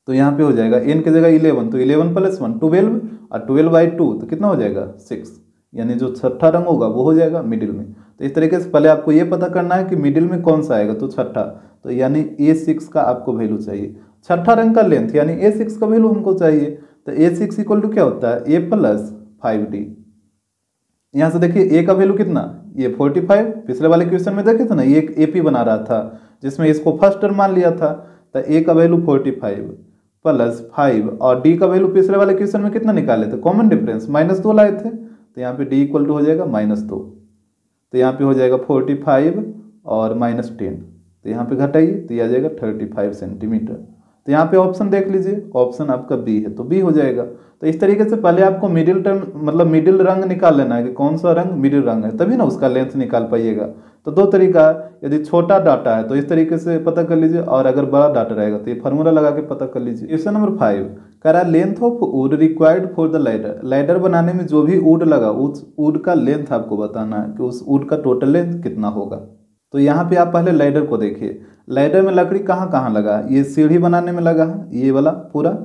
तो यहाँ पे हो जाएगा n की जगह 11, तो 11 + 1 12 और 12/2 तो कितना हो जाएगा 6, यानी जो छठा रंग होगा वो हो जाएगा मिडिल में। तो इस तरीके से पहले आपको ये पता करना है कि मिडिल में कौन सा आएगा, तो छठा, तो यानी A6 का आपको वैल्यू चाहिए। छठा रंग का लेंथ यानी A6 का वैल्यू हमको चाहिए, तो A6 इक्वल टू क्या होता है, A + 5D। यहाँ से देखिए ए का वैल्यू कितना, ये 45, पिछले वाले क्वेश्चन में देखे थे ना, ये एक एपी बना रहा था जिसमें इसको फर्स्ट टर्म मान लिया था, तो ए का वैल्यू 45 प्लस 5 और डी का वैल्यू पिछले वाले क्वेश्चन में कितना निकाले थे, कॉमन डिफरेंस -2 लाए थे, तो यहाँ पे डी इक्वल टू हो जाएगा -2, तो यहाँ पे हो जाएगा 45 और -10, तो यहाँ पे घटाइए तो ये आ जाएगा 35 सेंटीमीटर। तो यहाँ पे ऑप्शन देख लीजिए, ऑप्शन आपका बी है, तो बी हो जाएगा। तो इस तरीके से पहले आपको मिडिल टर्म मतलब मिडिल रंग निकाल लेना है कि कौन सा रंग मिडिल रंग है, तभी ना उसका लेंथ निकाल पाइएगा। तो दो तरीका है, यदि छोटा डाटा है तो इस तरीके से पता कर लीजिए, और अगर बड़ा डाटा रहेगा तो ये फार्मूला लगा के पता कर लीजिए। क्वेश्चन नंबर 5 कह रहा है length of would required for the ladder, ladder बनाने में जो भी वुड लगा उस वुड का लेंथ आपको बताना है कि उस वुड का टोटल लेंथ कितना होगा। तो यहाँ पे आप पहले लैडर को देखिए, लैडर में लकड़ी कहाँ कहाँ लगा है, ये सीढ़ी बनाने में लगा है ये वाला पूरा,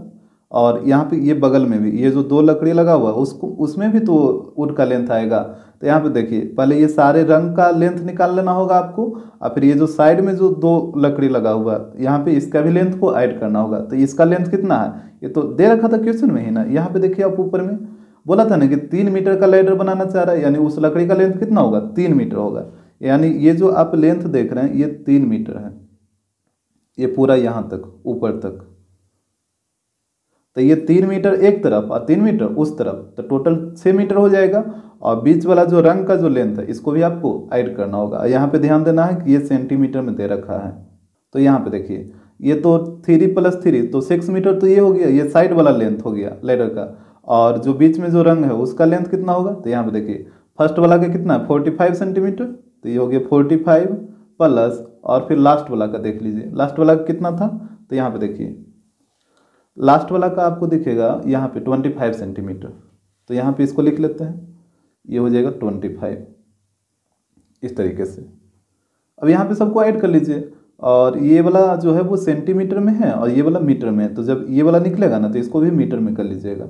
और यहाँ पे ये बगल में भी ये जो 2 लकड़ी लगा हुआ है उसको उसमें भी तो वुड का लेंथ आएगा। तो यहाँ पे देखिए पहले ये सारे रंग का लेंथ निकाल लेना होगा आपको, और फिर ये जो साइड में जो 2 लकड़ी लगा हुआ है यहाँ पे इसका भी लेंथ को ऐड करना होगा। तो इसका लेंथ कितना है, ये तो दे रखा था क्वेश्चन में ही ना, यहाँ पे देखिए आप ऊपर में बोला था ना कि 3 मीटर का लैडर बनाना चाह रहा है, यानी उस लकड़ी का लेंथ कितना होगा, 3 मीटर होगा। यानी ये जो आप लेंथ देख रहे हैं ये 3 मीटर है, ये पूरा यहाँ तक ऊपर तक, तो ये 3 मीटर एक तरफ और 3 मीटर उस तरफ, तो टोटल 6 मीटर हो जाएगा। और बीच वाला जो रंग का जो लेंथ है इसको भी आपको ऐड करना होगा। यहाँ पे ध्यान देना है कि ये सेंटीमीटर में दे रखा है, तो यहाँ पे देखिए ये तो 3 + 3 तो 6 मीटर, तो ये हो गया, ये साइड वाला लेंथ हो गया लैडर का, और जो बीच में जो रंग है उसका लेंथ कितना होगा, तो यहाँ पे देखिए फर्स्ट वाला का कितना है 45 सेंटीमीटर, तो ये हो गया 45 प्लस, और फिर लास्ट वाला का देख लीजिए, लास्ट वाला का कितना था, तो यहाँ पे देखिए लास्ट वाला का आपको दिखेगा यहाँ पे 25 सेंटीमीटर, तो यहाँ पे इसको लिख लेते हैं, ये हो जाएगा 25 इस तरीके से। अब यहाँ पे सबको ऐड कर लीजिए, और ये वाला जो है वो सेंटीमीटर में है और ये वाला मीटर में है, तो जब ये वाला निकलेगा ना तो इसको भी मीटर में कर लीजिएगा।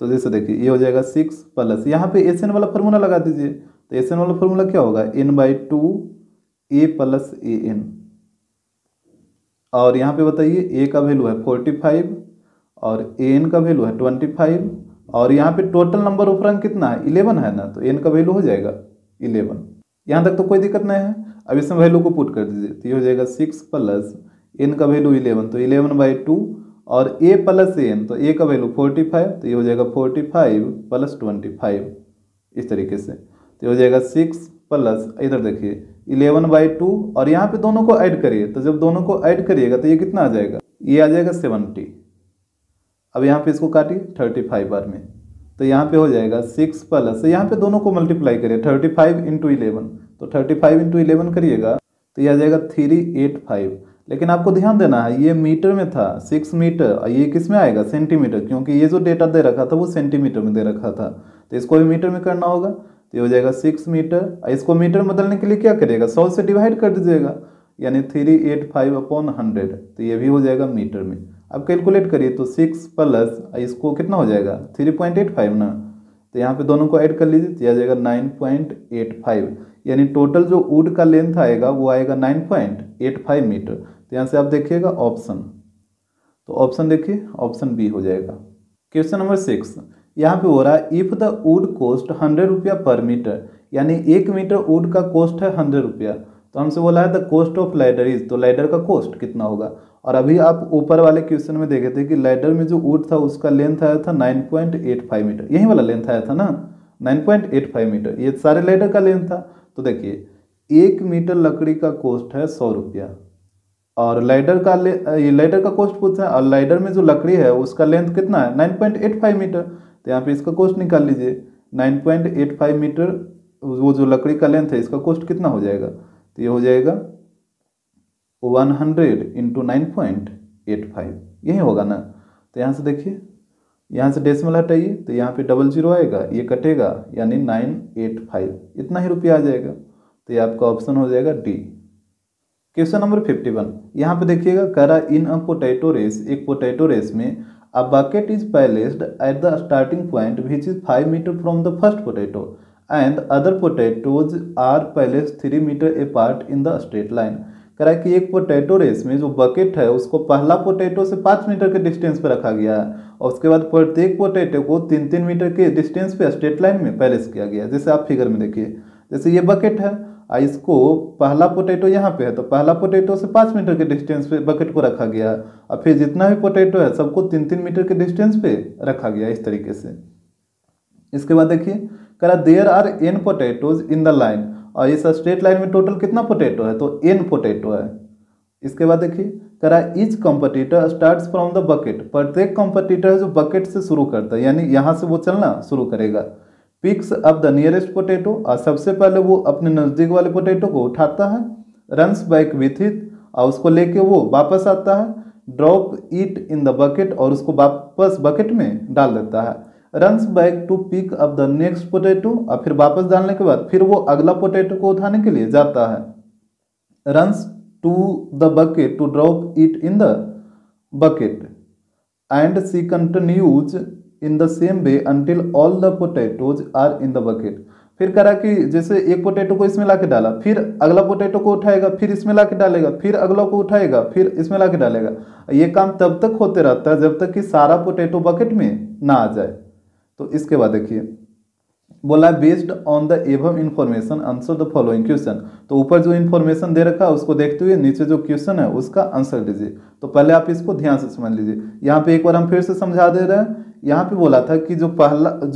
तो जैसे देखिए ये हो जाएगा 6 प्लस, यहाँ पे एस एन वाला फार्मूला लगा दीजिए, तो एस एन वाला फार्मूला क्या होगा, n/2 a + an, और यहाँ पे बताइए ए का वैल्यू है 45 और an का वैल्यू है 25, और यहाँ पे टोटल नंबर ऑफ रंग कितना है 11 है ना, तो n का वैल्यू हो जाएगा 11। यहाँ तक तो कोई दिक्कत नहीं है। अब इसमें वैल्यू को पुट कर दीजिए, तो ये हो जाएगा 6 प्लस n का वैल्यू 11, तो 11/2, और a + an, तो a का वैल्यू 45, तो ये हो जाएगा 45 + 25 इस तरीके से, तो ये हो जाएगा 6 प्लस, इधर देखिए 11/2, और यहाँ पे दोनों को ऐड करिए, तो जब दोनों को ऐड करिएगा तो ये कितना आ जाएगा, ये आ जाएगा 70। अब यहाँ पे इसको काटिए 35 बार में, तो यहाँ पे हो जाएगा 6 प्लस, यहाँ पे दोनों को मल्टीप्लाई करिए 35 × 11, तो 35 × 11 करिएगा तो ये आ जाएगा 385। लेकिन आपको ध्यान देना है ये मीटर में था 6 मीटर, और ये किस में आएगा सेंटीमीटर, क्योंकि ये जो डेटा दे रखा था वो सेंटीमीटर में दे रखा था, तो इसको भी मीटर में करना होगा। तो ये हो जाएगा 6 मीटर, इसको मीटर में बदलने के लिए क्या करिएगा 100 से डिवाइड कर दीजिएगा, यानी 385/100, तो ये भी हो जाएगा मीटर में। अब कैलकुलेट करिए तो 6 प्लस इसको कितना हो जाएगा 3.85 ना, तो यहाँ पे दोनों को ऐड कर लीजिए, तो आ जाएगा 9.85, यानी टोटल जो वुड का लेंथ आएगा वो आएगा 9.85 मीटर। तो यहाँ से आप देखिएगा ऑप्शन, तो ऑप्शन देखिए ऑप्शन बी हो जाएगा। क्वेश्चन नंबर 6 यहाँ पे हो रहा है इफ़ द वुड कॉस्ट 100 रुपया पर मीटर, यानी 1 मीटर वुड का कॉस्ट है 100 रुपया, तो हमसे बोला है the cost of ladder is, तो लैडर का कॉस्ट कितना होगा। और अभी आप ऊपर वाले क्वेश्चन में देखे थे कि लैडर में जो वुड था उसका लेंथ आया था 9.85 मीटर, यही वाला लेंथ आया था ना 9.85 मीटर, ये सारे लैडर का लेंथ था। तो देखिए 1 मीटर लकड़ी का कॉस्ट है 100 रुपया, और लैडर का ये लैडर का कॉस्ट पूछा है, और लैडर में जो लकड़ी है उसका लेंथ कितना है 9.85 मीटर, तो यहाँ पे इसका कॉस्ट निकाल लीजिए 9.85 मीटर, वो जो लकड़ी का लेंथ है इसका कॉस्ट कितना हो जाएगा, तो ये हो जाएगा 100 × 9.85, यही होगा ना। तो यहाँ से देखिए यहाँ से डेसिमल हटाइए, तो यहाँ पे 00 आएगा, ये कटेगा यानी 985, इतना ही रुपया आ जाएगा, तो ये आपका ऑप्शन हो जाएगा डी। क्वेश्चन नंबर 51 यहाँ पे देखिएगा कह रहा इन अ पोटैटो रेस, एक पोटैटो रेस में a bucket is placed at the starting point which is 5 metre from the first potato and other potatoes are placed 3 metre apart in the straight line. कह रहा है कि एक पोटैटो रेस में जो बकेट है उसको पहला पोटैटो से 5 मीटर के डिस्टेंस पे रखा गया है और उसके बाद प्रत्येक पोटैटो को 3-3 मीटर के डिस्टेंस पे स्ट्रेट लाइन में प्लेस किया गया है। जैसे आप फिगर में देखिए, जैसे ये बकेट है इसको पहला पोटैटो यहाँ पे है तो पहला पोटैटो से 5 मीटर के डिस्टेंस पे बकेट को रखा गया है और फिर जितना भी पोटैटो है सबको 3-3 मीटर के डिस्टेंस पे रखा गया इस तरीके से। इसके बाद देखिए, कह रहा there are n potatoes in the line, और इस स्ट्रेट लाइन में टोटल कितना पोटैटो है तो एन पोटैटो है। इसके बाद देखिए, कह रहा each competitor starts from the bucket, प्रत्येक कंपटीटर जो बकेट से शुरू करता है यानी यहाँ से वो चलना शुरू करेगा। Pics up the nearest potato, और सबसे पहले वो अपने नज़दीक वाले पोटैटो को उठाता है। रन्स बैक विथ इट, और उसको लेके वो वापस आता है। Drop it in the bucket, और उसको वापस बकेट में डाल देता है। Runs back to pick up the next potato, और फिर वापस डालने के बाद फिर वो अगला पोटैटो को उठाने के लिए जाता है। Runs to the bucket to drop it in the bucket and she continues in the same way until all the potatoes are in the bucket. फिर करा कि जैसे एक पोटैटो को इसमें लाके डाला, फिर अगला पोटैटो को उठाएगा, फिर इसमें लाके डालेगा, फिर अगला को उठाएगा, फिर इसमें लाके डालेगा। ये काम तब तक होते रहता है जब तक कि सारा पोटैटो बकेट में ना आ जाए। तो इसके बाद देखिए, बोला based on the above information answer the following question. तो ऊपर जो इन्फॉर्मेशन दे रखा है उसको देखते हुए नीचे जो क्वेश्चन है उसका आंसर दीजिए। तो पहले आप इसको ध्यान से समझ लीजिए। यहाँ पे एक बार हम फिर से समझा दे रहे हैं। यहाँ पे बोला था कि जो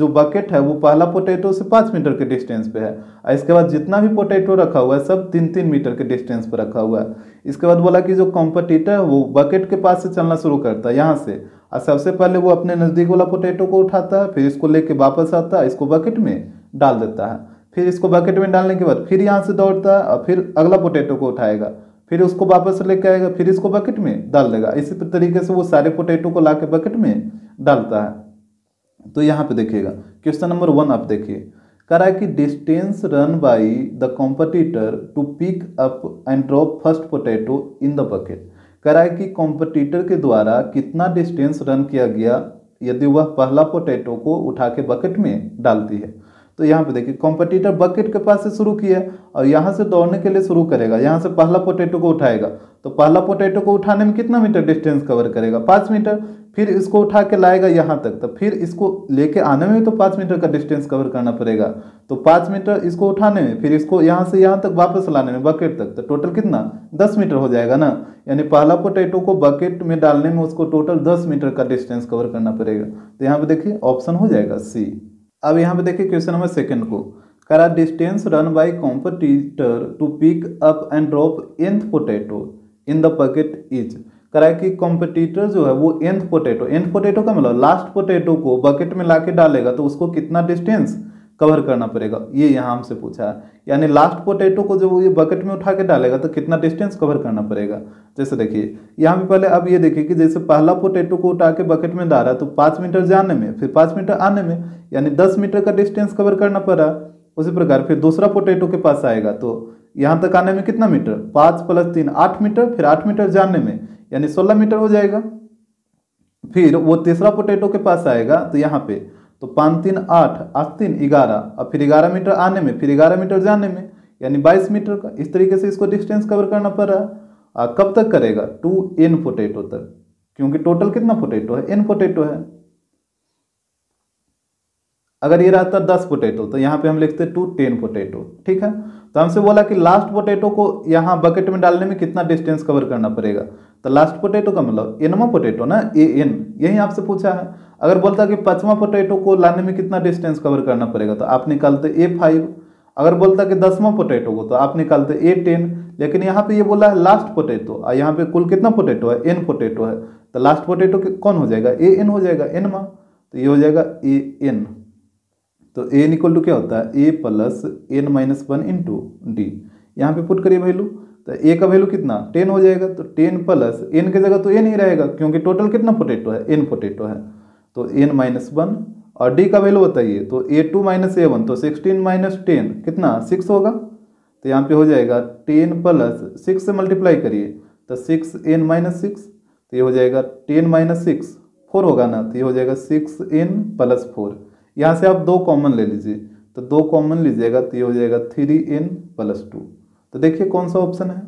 बकेट है वो पहला पोटैटो से 5 मीटर के डिस्टेंस पे है, और इसके बाद जितना भी पोटैटो रखा हुआ है सब 3-3 मीटर के डिस्टेंस पे रखा हुआ है। इसके बाद बोला कि जो कॉम्पिटिटर है वो बकेट के पास से चलना शुरू करता है यहाँ से, और सबसे पहले वो अपने नज़दीक वाला पोटैटो को उठाता है, फिर इसको लेके वापस आता है, इसको बकेट में डाल देता है। फिर इसको बकेट में डालने के बाद फिर यहाँ से दौड़ता है और फिर अगला पोटैटो को उठाएगा, फिर उसको वापस लेके आएगा, फिर इसको बकेट में डाल देगा। इसी तरीके से वो सारे पोटैटो को लाके बकेट में डालता है। तो यहाँ पे देखिएगा क्वेश्चन नंबर 1 आप देखिए, कह रहा है कि distance run by the competitor to pick up and drop first potato in the bucket. कह रहा है कि कॉम्पिटिटर के द्वारा कितना डिस्टेंस रन किया गया यदि वह पहला पोटैटो को उठा के बकेट में डालती है। तो यहाँ पे देखिए, कॉम्पिटिटर बकेट के पास से शुरू किया और यहाँ से दौड़ने के लिए शुरू करेगा। यहाँ से पहला पोटैटो को उठाएगा तो पहला पोटैटो को उठाने में कितना मीटर डिस्टेंस कवर करेगा, 5 मीटर। फिर इसको उठा के लाएगा यहाँ तक, तो फिर इसको लेके आने में तो 5 मीटर का डिस्टेंस कवर करना पड़ेगा। तो 5 मीटर इसको उठाने में, फिर इसको यहाँ से यहाँ तक वापस लाने में बकेट तक, तो टोटल कितना 10 मीटर हो जाएगा ना। यानी पहला पोटैटो को बकेट में डालने में उसको टोटल 10 मीटर का डिस्टेंस कवर करना पड़ेगा। तो यहाँ पे देखिए ऑप्शन हो जाएगा सी। अब यहाँ पे देखिए क्वेश्चन नंबर 2 को, कह रहा distance run by competitor to pick up and drop nth potato in the bucket is. कह रहा है कि कॉम्पिटिटर जो है वो nth पोटैटो का मतलब लास्ट पोटैटो को बकेट में लाके डालेगा तो उसको कितना डिस्टेंस कवर करना पड़ेगा, ये यहाँ हमसे पूछा है। यानी लास्ट पोटैटो को जब वो ये बकेट में उठा के डालेगा तो कितना डिस्टेंस कवर करना पड़ेगा। जैसे देखिए यहाँ पे पहले अब ये देखिए कि जैसे पहला पोटैटो को उठा के बकेट में डाला तो 5 मीटर जाने में, फिर 5 मीटर आने में, यानी 10 मीटर का डिस्टेंस कवर करना पड़ा। उसी प्रकार फिर दूसरा पोटैटो के पास आएगा तो यहाँ तक आने में कितना मीटर, 5 + 3 8 मीटर, फिर 8 मीटर जाने में यानी 16 मीटर हो जाएगा। फिर वो तीसरा पोटैटो के पास आएगा तो यहाँ पे तो 5 3 8 8 3 11, और फिर 11 मीटर आने में, फिर 11 मीटर जाने में यानी 22 मीटर का। इस तरीके से इसको डिस्टेंस कवर करना पड़ रहा है। कब तक करेगा, 2n पोटैटो तक, क्योंकि टोटल कितना पोटैटो है, n पोटैटो है। अगर ये रहता 10 पोटैटो तो यहाँ पे हम लिखते 2 10 पोटैटो, ठीक है। तो हमसे बोला कि लास्ट पोटैटो को यहाँ बकेट में डालने में कितना डिस्टेंस कवर करना पड़ेगा। तो लास्ट पोटैटो का मतलब एनवा पोटैटो ना, an, यही आपसे पूछा है। अगर बोलता कि 5वां पोटैटो को लाने में कितना डिस्टेंस कवर करना पड़ेगा तो आप निकालते a5। अगर बोलता कि 10वां पोटैटो को तो आप निकालते a10। लेकिन यहाँ पे ये बोला है लास्ट पोटैटो, और यहाँ पे कुल कितना पोटैटो है, n पोटैटो है। तो लास्ट पोटैटो कौन हो जाएगा, an हो जाएगा, nवा। तो ये हो जाएगा an। तो an इक्वल टू क्या होता है, a + n - 1 × d। यहाँ पे पुट करिए वैल्यू, तो a का वैल्यू कितना 10 हो जाएगा। तो 10 + n की जगह तो n ही रहेगा क्योंकि टोटल कितना पोटैटो है, n पोटैटो है। तो n - 1, और d का वैल्यू बताइए तो a2 - a1, तो 16 - 10 कितना 6 होगा। तो यहाँ पे हो जाएगा 10 + 6 से मल्टीप्लाई करिए तो 6n - 6, तो ये हो जाएगा 10 - 6 4 होगा ना, तो ये हो जाएगा 6n + 4। यहाँ से आप 2 कॉमन ले लीजिए, तो 2 कॉमन लीजिएगा तो ये हो जाएगा 3n + 2। तो देखिए कौन सा ऑप्शन है,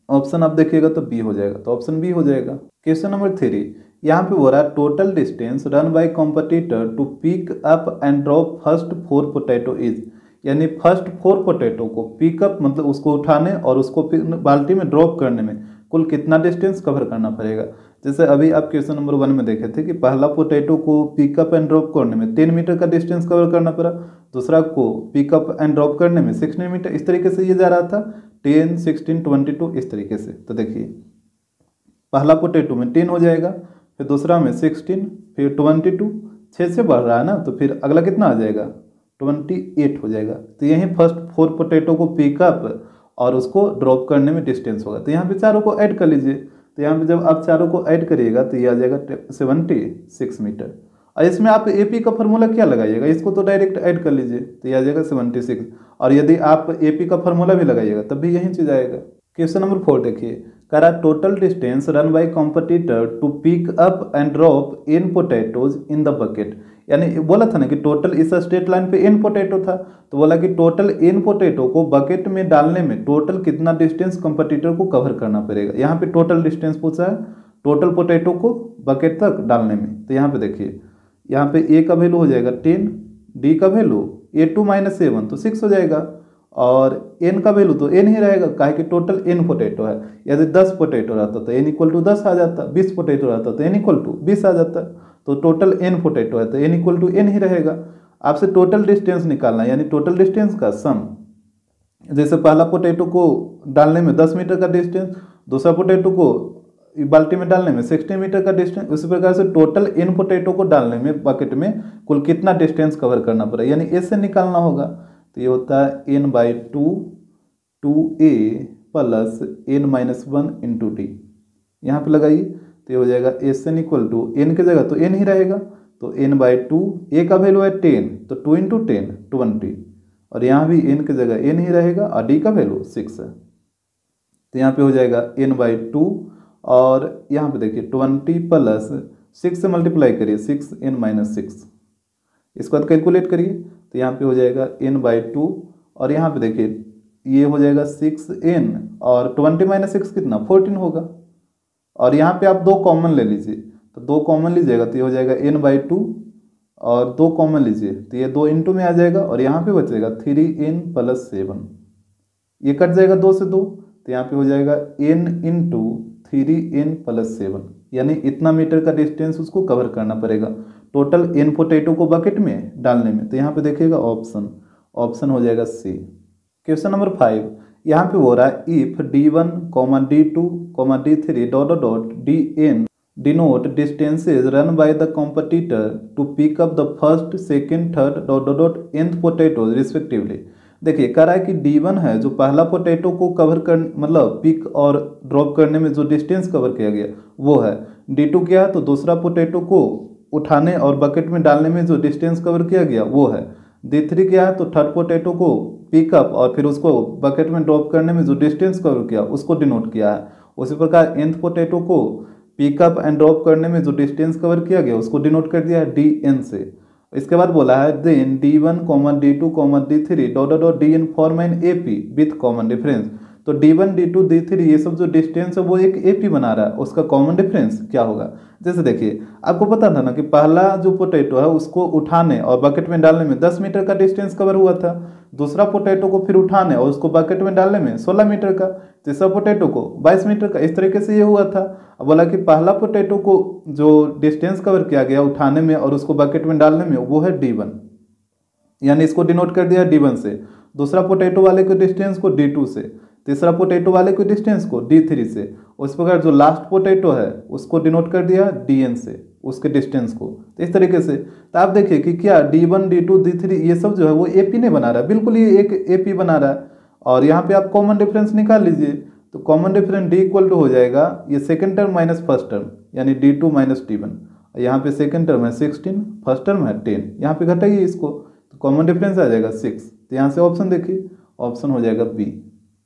ऑप्शन आप देखिएगा तो बी हो जाएगा, तो ऑप्शन बी हो जाएगा। क्वेश्चन नंबर 3, यहाँ पे बोल रहा है total distance run by competitor to pick up and drop first 4 potato is, यानी फर्स्ट 4 पोटैटो को पिकअप मतलब उसको उठाने और उसको बाल्टी में ड्रॉप करने में कुल कितना डिस्टेंस कवर करना पड़ेगा। जैसे अभी आप क्वेश्चन नंबर 1 में देखे थे कि पहला पोटैटो को पिकअप एंड ड्रॉप करने में 10 मीटर का डिस्टेंस कवर करना पड़ा, दूसरा को पिकअप एंड ड्रॉप करने में 16 मीटर, इस तरीके से ये जा रहा था 10, 16, 22 इस तरीके से। तो देखिए पहला पोटैटो में 10 हो जाएगा, फिर दूसरा में 16, फिर 22, 6 से बढ़ रहा है ना, तो फिर अगला कितना आ जाएगा 28 हो जाएगा। तो यहीं फर्स्ट 4 पोटैटो को पिकअप और उसको ड्रॉप करने में डिस्टेंस होगा। तो यहाँ पे चारों को ऐड कर लीजिए, तो यहाँ पे जब आप चारों को ऐड करिएगा तो ये आ जाएगा 76 मीटर। और इसमें आप एपी का फार्मूला क्या लगाइएगा, इसको तो डायरेक्ट ऐड कर लीजिए, तो ये आ जाएगा 76। और यदि आप एपी का फार्मूला भी लगाइएगा तब भी यही चीज़ आएगा। क्वेश्चन नंबर 4 देखिए, करा total distance run by competitor to pick up and drop n potatoes in the bucket, यानी बोला था ना कि टोटल इस स्ट्रेट लाइन पे एन पोटैटो था, तो बोला कि टोटल एन पोटैटो को बकेट में डालने में टोटल कितना डिस्टेंस कॉम्पिटिटर को कवर करना पड़ेगा। यहाँ पे टोटल डिस्टेंस पूछा है, टोटल पोटैटो को बकेट तक डालने में। तो यहाँ पे देखिए, यहाँ पे ए का वैल्यू हो जाएगा 10, डी का वैल्यू A2 - 7 तो 6 हो जाएगा, और एन का वैल्यू तो एन ही रहेगा, काहे कि टोटल एन पोटैटो है। यदि 10 पोटैटो रहता तो एन इक्वल टू 10 आ जाता, 20 पोटैटो रहता तो एन इक्वल टू 20 आ जाता। तो टोटल एन पोटैटो है तो एन इक्वल टू एन ही रहेगा। आपसे टोटल डिस्टेंस निकालना है, यानी टोटल डिस्टेंस का सम। जैसे पहला पोटैटो को डालने में 10 मीटर का डिस्टेंस, दूसरा पोटैटो को बाल्टी में डालने में 16 मीटर का डिस्टेंस, उसी प्रकार से टोटल एन पोटैटो को डालने में बकेट में कुल कितना डिस्टेंस कवर करना पड़ेगा, यानी ए से निकालना होगा। तो ये होता है n/2 2a plus n-1 into D, यहाँ पे लगाइए तो ये हो जाएगा S n equal to n की जगह तो एन ही रहेगा, तो n/2, ए का वैल्यू है 10 तो 2 × 10 20, और यहाँ भी एन की जगह एन ही रहेगा और डी का वैल्यू 6 है। तो यहाँ पे हो जाएगा n/2, और यहाँ पे देखिए 20 प्लस 6 से मल्टीप्लाई करिए 6n-6, इसके बाद कैलकुलेट करिए तो यहाँ पे हो जाएगा n/2, और यहाँ पे देखिए ये हो जाएगा 6n, और 20 - 6 कितना 14 होगा। और यहाँ पे आप 2 कॉमन ले लीजिए, तो 2 कॉमन लीजिएगा तो ये हो जाएगा n/2, और 2 कॉमन लीजिए तो ये 2 इंटू में आ जाएगा, और यहाँ पे बचेगा 3n + 7, ये कट जाएगा 2 से 2, तो यहाँ पे हो जाएगा n × 3n + 7, यानी इतना मीटर का डिस्टेंस उसको कवर करना पड़ेगा टोटल एन पोटैटो को बकेट में डालने में। तो यहाँ पे देखिएगा ऑप्शन हो जाएगा सी। क्वेश्चन नंबर 5, यहाँ पे हो रहा है if d1, d2, d3 ... dn denote distances run by the competitor to pick up the first, second, third ... nth potatoes respectively। देखिए कह रहा है कि D1 है जो पहला पोटैटो को कवर कर मतलब पिक और ड्रॉप करने में जो डिस्टेंस कवर किया गया वो है, D2 क्या है तो दूसरा पोटैटो को उठाने और बकेट में डालने में जो डिस्टेंस कवर किया गया वो है, D3 क्या है तो थर्ड पोटैटो को पिकअप और फिर उसको बकेट में ड्रॉप करने में जो डिस्टेंस कवर किया उसको डिनोट किया है। उसी प्रकार nth पोटैटो को पिकअप एंड ड्रॉप करने में जो डिस्टेंस कवर किया गया उसको डिनोट कर दिया है DN से। इसके बाद बोला है then D1, D2, D3 ... dn form an AP with common difference. तो D1, D2, D3 ये सब जो डिस्टेंस है वो एक AP बना रहा है, उसका कॉमन डिफरेंस क्या होगा। जैसे देखिए आपको पता था ना कि पहला जो पोटैटो है उसको उठाने और बकेट में डालने में 10 मीटर का डिस्टेंस कवर हुआ था, दूसरा पोटैटो को फिर उठाने और उसको बकेट में डालने में 16 मीटर का, तीसरा पोटैटो को 22 मीटर का, इस तरीके से ये हुआ था। अब बोला कि पहला पोटैटो को जो डिस्टेंस कवर किया गया उठाने में और उसको बकेट में डालने में वो है D1, यानी इसको डिनोट कर दिया D1 से, दूसरा पोटैटो वाले के डिस्टेंस को D2 से, तीसरा पोटैटो वाले के डिस्टेंस को D3 से, उस प्रकार जो लास्ट पोटैटो है उसको डिनोट कर दिया DN से, उसके डिस्टेंस को। तो इस तरीके से तो आप देखिए कि क्या D1, D2, D3 ये सब जो है वो AP नहीं बना रहा है, बिल्कुल ये एक AP बना रहा है। और यहाँ पे आप कॉमन डिफरेंस निकाल लीजिए, तो common difference D equal to हो जाएगा ये second term minus first term, यानी D2 - D1। यहाँ पे सेकेंड टर्म है 16, फर्स्ट टर्म है 10, यहाँ पे घटाइए इसको तो कॉमन डिफरेंस आ जाएगा 6। तो यहाँ से ऑप्शन देखिए, ऑप्शन हो जाएगा बी।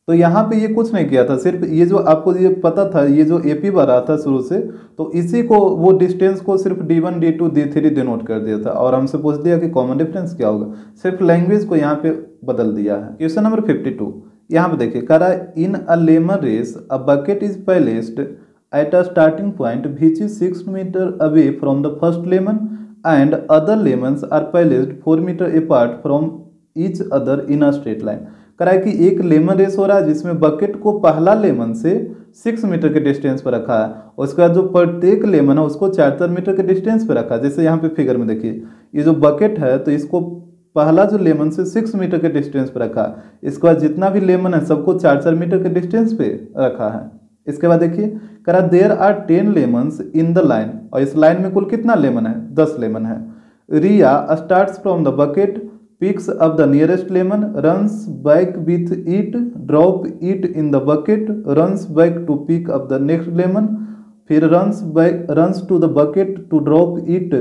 तो यहाँ पे ये कुछ नहीं किया था, सिर्फ ये जो आपको ये पता था ये जो AP बना था शुरू से, तो इसी को वो डिस्टेंस को सिर्फ D1, D2, D3 डिनोट कर दिया था और हमसे पूछ दिया कि कॉमन डिफरेंस क्या होगा, सिर्फ लैंग्वेज को यहाँ पे बदल दिया है। क्वेश्चन नंबर 52, यहाँ पे देखिए कह रहा है in a lemon race a bucket is placed at a starting point which is 6 metre away from the first lemon and other lemons are placed 4 metre apart from each other in a straight line. कह रहा है कि एक लेमन रेस हो रहा है जिसमें बकेट को पहला लेमन से 6 मीटर के डिस्टेंस पर रखा है और उसके बाद जो प्रत्येक लेमन है उसको 4-4 मीटर के डिस्टेंस पर रखा है। जैसे यहाँ पे फिगर में देखिए ये जो बकेट है तो इसको पहला जो लेमन से 6 मीटर के डिस्टेंस पे रखा है, इसके बाद जितना भी लेमन है सबको 4-4 मीटर के डिस्टेंस पे रखा है। इसके बाद देखिए करा there are 10 lemons in the line और इस लाइन में कुल कितना लेमन है 10 लेमन है। Riya starts from the bucket picks up the nearest lemon runs back with it drop it in the bucket runs back to pick up the next lemon फिर runs to the bucket to drop it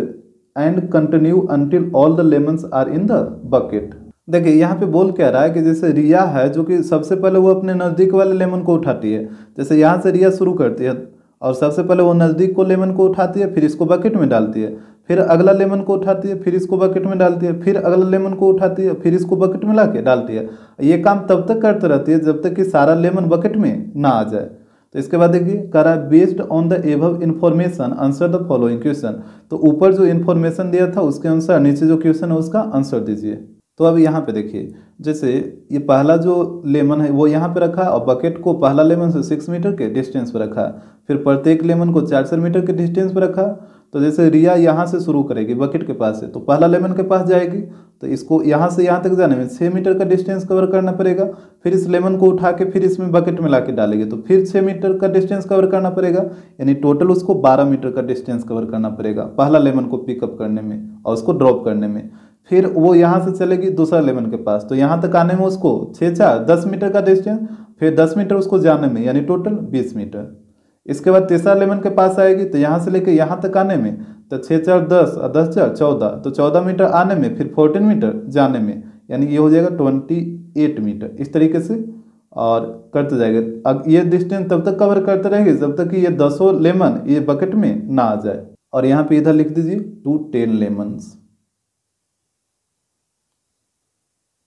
and continue until all the lemons are in the bucket. देखिए यहाँ पे बोल क्या रहा है कि जैसे रिया है जो कि सबसे पहले वो अपने नज़दीक वाले लेमन को उठाती है। जैसे यहाँ से रिया शुरू करती है और सबसे पहले वो नज़दीक को लेमन को उठाती है फिर इसको बकेट में डालती है, फिर अगला लेमन को उठाती है फिर इसको बकेट में डालती है, फिर अगला लेमन को उठाती है फिर इसको बकेट में ला के डालती है। ये काम तब तक करते रहती है जब तक कि सारा लेमन बकेट में ना आ जाए। तो इसके बाद देखिए कह रहा है based on the above information answer the following question. तो ऊपर जो इन्फॉर्मेशन दिया था उसके अनुसार नीचे जो क्वेश्चन है उसका आंसर दीजिए। तो अब यहाँ पे देखिए जैसे ये पहला जो लेमन है वो यहाँ पे रखा है और बकेट को पहला लेमन से 6 मीटर के डिस्टेंस पे रखा है, फिर प्रत्येक लेमन को 4-4 मीटर के डिस्टेंस पे रखा। तो जैसे रिया यहाँ से शुरू करेगी बकेट के पास से तो पहला लेमन के पास जाएगी तो इसको यहाँ से यहाँ तक जाने में 6 मीटर का डिस्टेंस कवर करना पड़ेगा, फिर इस लेमन को उठा के फिर इसमें बकेट में ला के डालेगी तो फिर 6 मीटर का डिस्टेंस कवर करना पड़ेगा, यानी टोटल उसको 12 मीटर का डिस्टेंस कवर करना पड़ेगा पहला लेमन को पिकअप करने में और उसको ड्रॉप करने में। फिर वो यहाँ से चलेगी दूसरा लेमन के पास तो यहाँ तक आने में उसको 6-4 10 मीटर का डिस्टेंस, फिर 10 मीटर उसको जाने में यानी टोटल 20 मीटर। इसके बाद तीसरा लेमन के पास आएगी तो यहाँ से लेकर यहाँ तक आने में तो 6-4 10 और 10-4 14 तो 14 मीटर आने में फिर 14 मीटर जाने में, यानी ये हो जाएगा 28 मीटर इस तरीके से और करते जाएगा। अब ये डिस्टेंस तब तक कवर करते रहेंगे जब तक कि ये 10 लेमन ये बकेट में ना आ जाए। और यहाँ पे इधर लिख दीजिए टू 10 लेमन्स।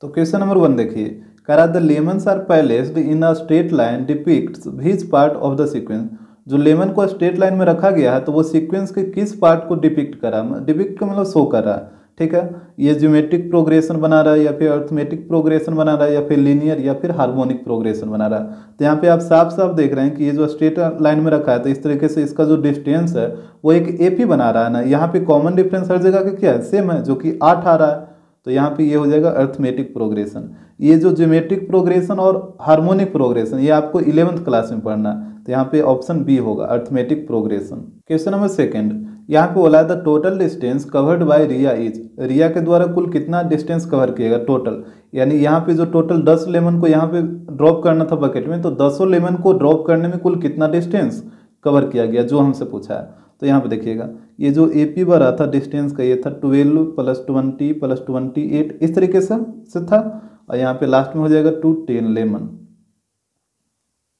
तो क्वेश्चन नंबर 1 देखिए कह रहा the lemons are placed in a straight line depicts which part of the sequence. जो लेमन को स्ट्रेट लाइन में रखा गया है तो वो सीक्वेंस के किस पार्ट को डिपिक्ट कर रहा है, डिपिक्ट का मतलब शो कर रहा है, ठीक है। ये ज्योमेट्रिक प्रोग्रेशन बना रहा है या फिर अर्थमेटिक प्रोग्रेशन बना रहा है या फिर लीनियर या फिर हार्मोनिक प्रोग्रेशन बना रहा है। तो यहाँ पे आप साफ साफ देख रहे हैं कि ये जो स्ट्रेट लाइन में रखा है तो इस तरीके से इसका जो डिस्टेंस है वो एक एपी बना रहा है ना। यहाँ पे कॉमन डिफरेंस हर जगह का क्या है सेम है जो कि 8 आ रहा है, तो यहाँ पे ये हो जाएगा अर्थमेटिक प्रोग्रेशन। ये जो ज्योमेट्रिक प्रोग्रेशन और हार्मोनिक प्रोग्रेशन ये आपको 11th क्लास में पढ़ना है, तो यहाँ पे ऑप्शन बी होगा अर्थमेटिक प्रोग्रेशन। क्वेश्चन नंबर 2 यहाँ पे बोला है the total distance covered by Riya is. Riya के द्वारा कुल कितना डिस्टेंस कवर किएगा टोटल, यानी यहाँ पे जो टोटल 10 लेमन को यहाँ पे ड्रॉप करना था बकेट में तो 10 लेमन को ड्रॉप करने में कुल कितना डिस्टेंस कवर किया गया जो हमसे पूछा है। तो यहाँ पे देखिएगा ये जो एपी बना था डिस्टेंस का ये था 12 + 20 + 28 इस तरीके से था और यहाँ पे लास्ट में हो जाएगा 2 10 लेमन।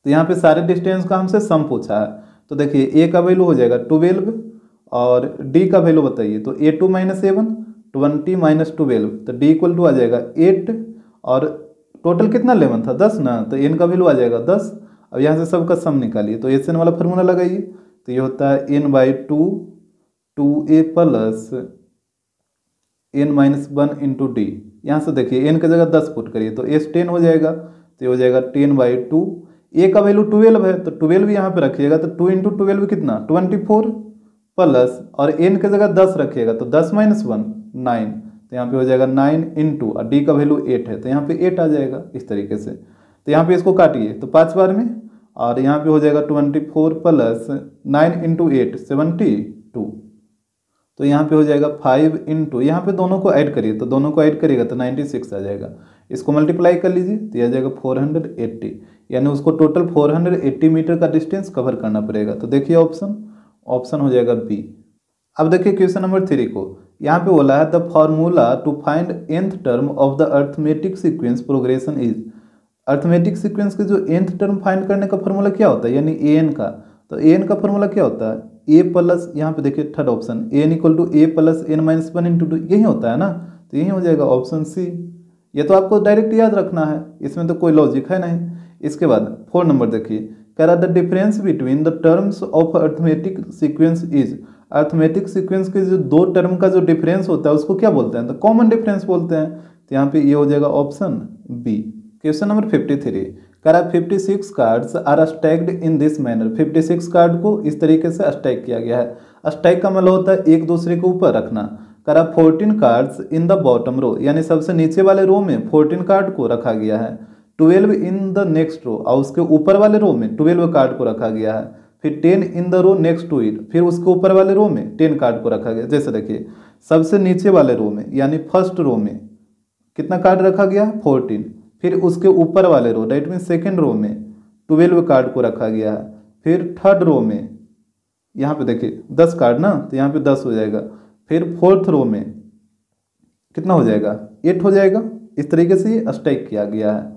तो यहाँ पे सारे डिस्टेंस का हमसे सम पूछा है। तो देखिए ए का वैल्यू हो जाएगा 12 और डी का वैल्यू बताइए तो A2 - A1 20 - 12 तो D = आ जाएगा 8 और टोटल कितना लेमन था 10 ना, तो n का वैल्यू आ जाएगा 10। अब यहाँ से सबका सम निकालिए तो SN वाला फार्मूला लगाइए तो ये होता है n/2 2a + n - 1 × d। यहाँ से देखिए n की जगह 10 पुट करिए तो S 10 हो जाएगा तो ये हो जाएगा 10/2। a का वैल्यू 12 है तो 12 यहाँ पे रखिएगा तो 2 × 12 कितना 24 प्लस और n की जगह 10 रखिएगा तो 10 - 1 9 तो यहाँ पे हो जाएगा 9 × और d का वैल्यू 8 है तो यहाँ पे 8 आ जाएगा इस तरीके से। तो यहाँ पे इसको काटिए तो 5 बार में और यहाँ पे हो जाएगा 24 प्लस 9 × 8 72 तो यहाँ पे हो जाएगा 5 × यहाँ पे दोनों को ऐड करिए तो दोनों को ऐड करिएगा तो 96 आ जाएगा। इसको मल्टीप्लाई कर लीजिए तो यह आ जाएगा 480, यानी उसको टोटल 480 मीटर का डिस्टेंस कवर करना पड़ेगा। तो देखिए ऑप्शन हो जाएगा बी। अब देखिए क्वेश्चन नंबर 3 को यहाँ पे बोला है the formula to find nth term of the arithmetic sequence progression is. Arithmetic sequence के जो nth टर्म फाइंड करने का फॉर्मूला क्या होता है, यानी an का। तो an का फॉर्मूला क्या होता है a प्लस यहाँ पे देखिए third option an = a + n - 1 × 2 यही होता है ना, तो यही हो जाएगा ऑप्शन सी। ये तो आपको डायरेक्ट याद रखना है, इसमें तो कोई लॉजिक है नहीं। इसके बाद 4 नंबर देखिए, कह रहा the difference between the terms of arithmetic sequence is, arithmetic sequence के जो दो टर्म का जो डिफरेंस होता है उसको क्या बोलते हैं, तो कॉमन डिफरेंस बोलते हैं। तो यहाँ पे ये हो जाएगा ऑप्शन बी। क्वेश्चन नंबर 53, कह रहा 56 cards are stacked in this manner, 56 card को इस तरीके से स्टैक किया गया है। स्टैक का मतलब होता है एक दूसरे के ऊपर रखना। कह रहा 14 cards in the bottom row, यानी सबसे नीचे वाले रो में 14 कार्ड को रखा गया है। 12 इन द नेक्स्ट रो, और उसके ऊपर वाले रो में 12 कार्ड को रखा गया है। फिर 10 in the row next to it, फिर उसके ऊपर वाले रो में 10 कार्ड को रखा गया। जैसे देखिए सबसे नीचे वाले रो में यानी फर्स्ट रो में कितना कार्ड रखा गया, 14। फिर उसके ऊपर वाले रो दैट मीन सेकेंड रो में 12 कार्ड को रखा गया है। फिर थर्ड रो में यहाँ पे देखिए 10 कार्ड ना, तो यहाँ पे 10 हो जाएगा। फिर फोर्थ रो में कितना हो जाएगा, 8 हो जाएगा। इस तरीके से ये स्टैक किया गया है।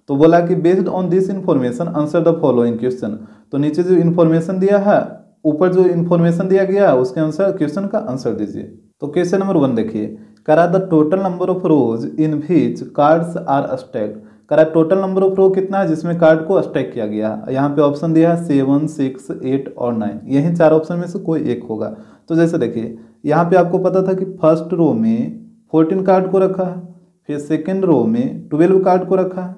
तो बोला कि based on this information answer the following question, तो नीचे जो इन्फॉर्मेशन दिया है, ऊपर जो इन्फॉर्मेशन दिया गया है उसके आंसर क्वेश्चन का आंसर दीजिए। तो क्वेश्चन नंबर 1 देखिए, करा the total number of rows in which cards are stacked, करा टोटल नंबर ऑफ रो कितना है जिसमें कार्ड को स्टैक किया गया है। यहाँ पे ऑप्शन दिया है 7, 6, 8 और 9, यही 4 ऑप्शन में से कोई एक होगा। तो जैसे देखिए यहाँ पे आपको पता था कि फर्स्ट रो में 14 कार्ड को रखा है, फिर सेकेंड रो में 12 कार्ड को रखा है,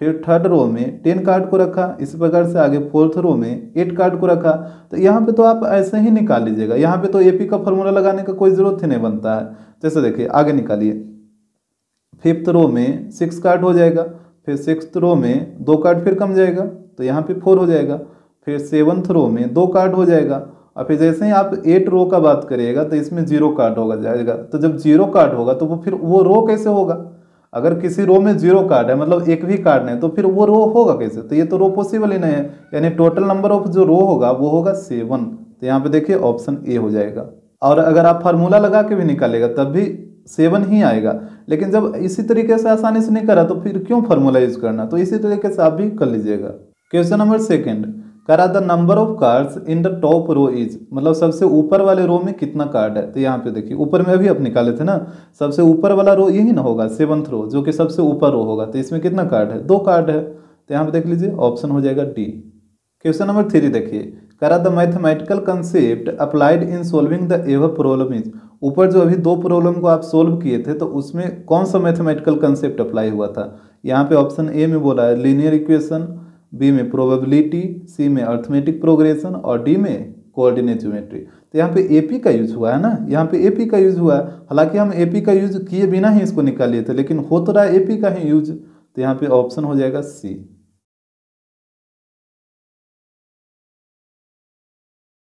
फिर थर्ड रो में 10 कार्ड को रखा, इसी प्रकार से आगे फोर्थ रो में 8 कार्ड को रखा। तो यहाँ पे तो आप ऐसे ही निकाल लीजिएगा, यहाँ पे तो एपी का फॉर्मूला लगाने का कोई ज़रूरत ही नहीं बनता है। जैसे देखिए आगे निकालिए, फिफ्थ रो में 6 कार्ड हो जाएगा, फिर सिक्स्थ रो में 2 कार्ड फिर कम जाएगा तो यहाँ पे 4 हो जाएगा, फिर सेवन्थ रो में 2 कार्ड हो जाएगा, और फिर जैसे ही आप 8 रो का बात करिएगा तो इसमें 0 कार्ड होगा जाएगा। तो जब 0 कार्ड होगा तो वो फिर वो रो कैसे होगा, अगर किसी रो में 0 कार्ड है मतलब एक भी कार्ड नहीं तो फिर वो रो होगा कैसे, तो ये तो रो पॉसिबल ही नहीं है। यानी टोटल नंबर ऑफ जो रो होगा वो होगा 7। तो यहाँ पे देखिए ऑप्शन ए हो जाएगा। और अगर आप फार्मूला लगा के भी निकालेगा तब भी 7 ही आएगा, लेकिन जब इसी तरीके से आसानी से नहीं करा तो फिर क्यों फार्मूला यूज करना, तो इसी तरीके से आप भी कर लीजिएगा। क्वेश्चन नंबर 2, करा the number of cards in the top row is, मतलब सबसे ऊपर वाले रो में कितना कार्ड है। तो यहाँ पे देखिए ऊपर में अभी आप निकाले थे ना, सबसे ऊपर वाला रो यही ना होगा 7th रो, जो कि सबसे ऊपर रो होगा। तो इसमें कितना कार्ड है, 2 कार्ड है। तो यहाँ पे देख लीजिए ऑप्शन हो जाएगा डी। क्वेश्चन नंबर 3 देखिए, करा the mathematical concept applied in solving the ever problem is, ऊपर जो अभी 2 प्रॉब्लम को आप सोल्व किए थे तो उसमें कौन सा मैथमेटिकल कंसेप्ट अप्लाई हुआ था। यहाँ पे ऑप्शन ए में बोला है लीनियर इक्वेशन, बी में प्रोबेबिलिटी, सी में अर्थमेटिक प्रोग्रेशन और डी में कोऑर्डिनेट ज्योमेट्री। तो यहाँ पे एपी का यूज हुआ है ना, यहाँ पे एपी का यूज हुआ है। हालांकि हम एपी का यूज किए बिना ही इसको निकालिए थे, लेकिन हो तो रहा है एपी का ही यूज। तो यहाँ पे ऑप्शन हो जाएगा सी।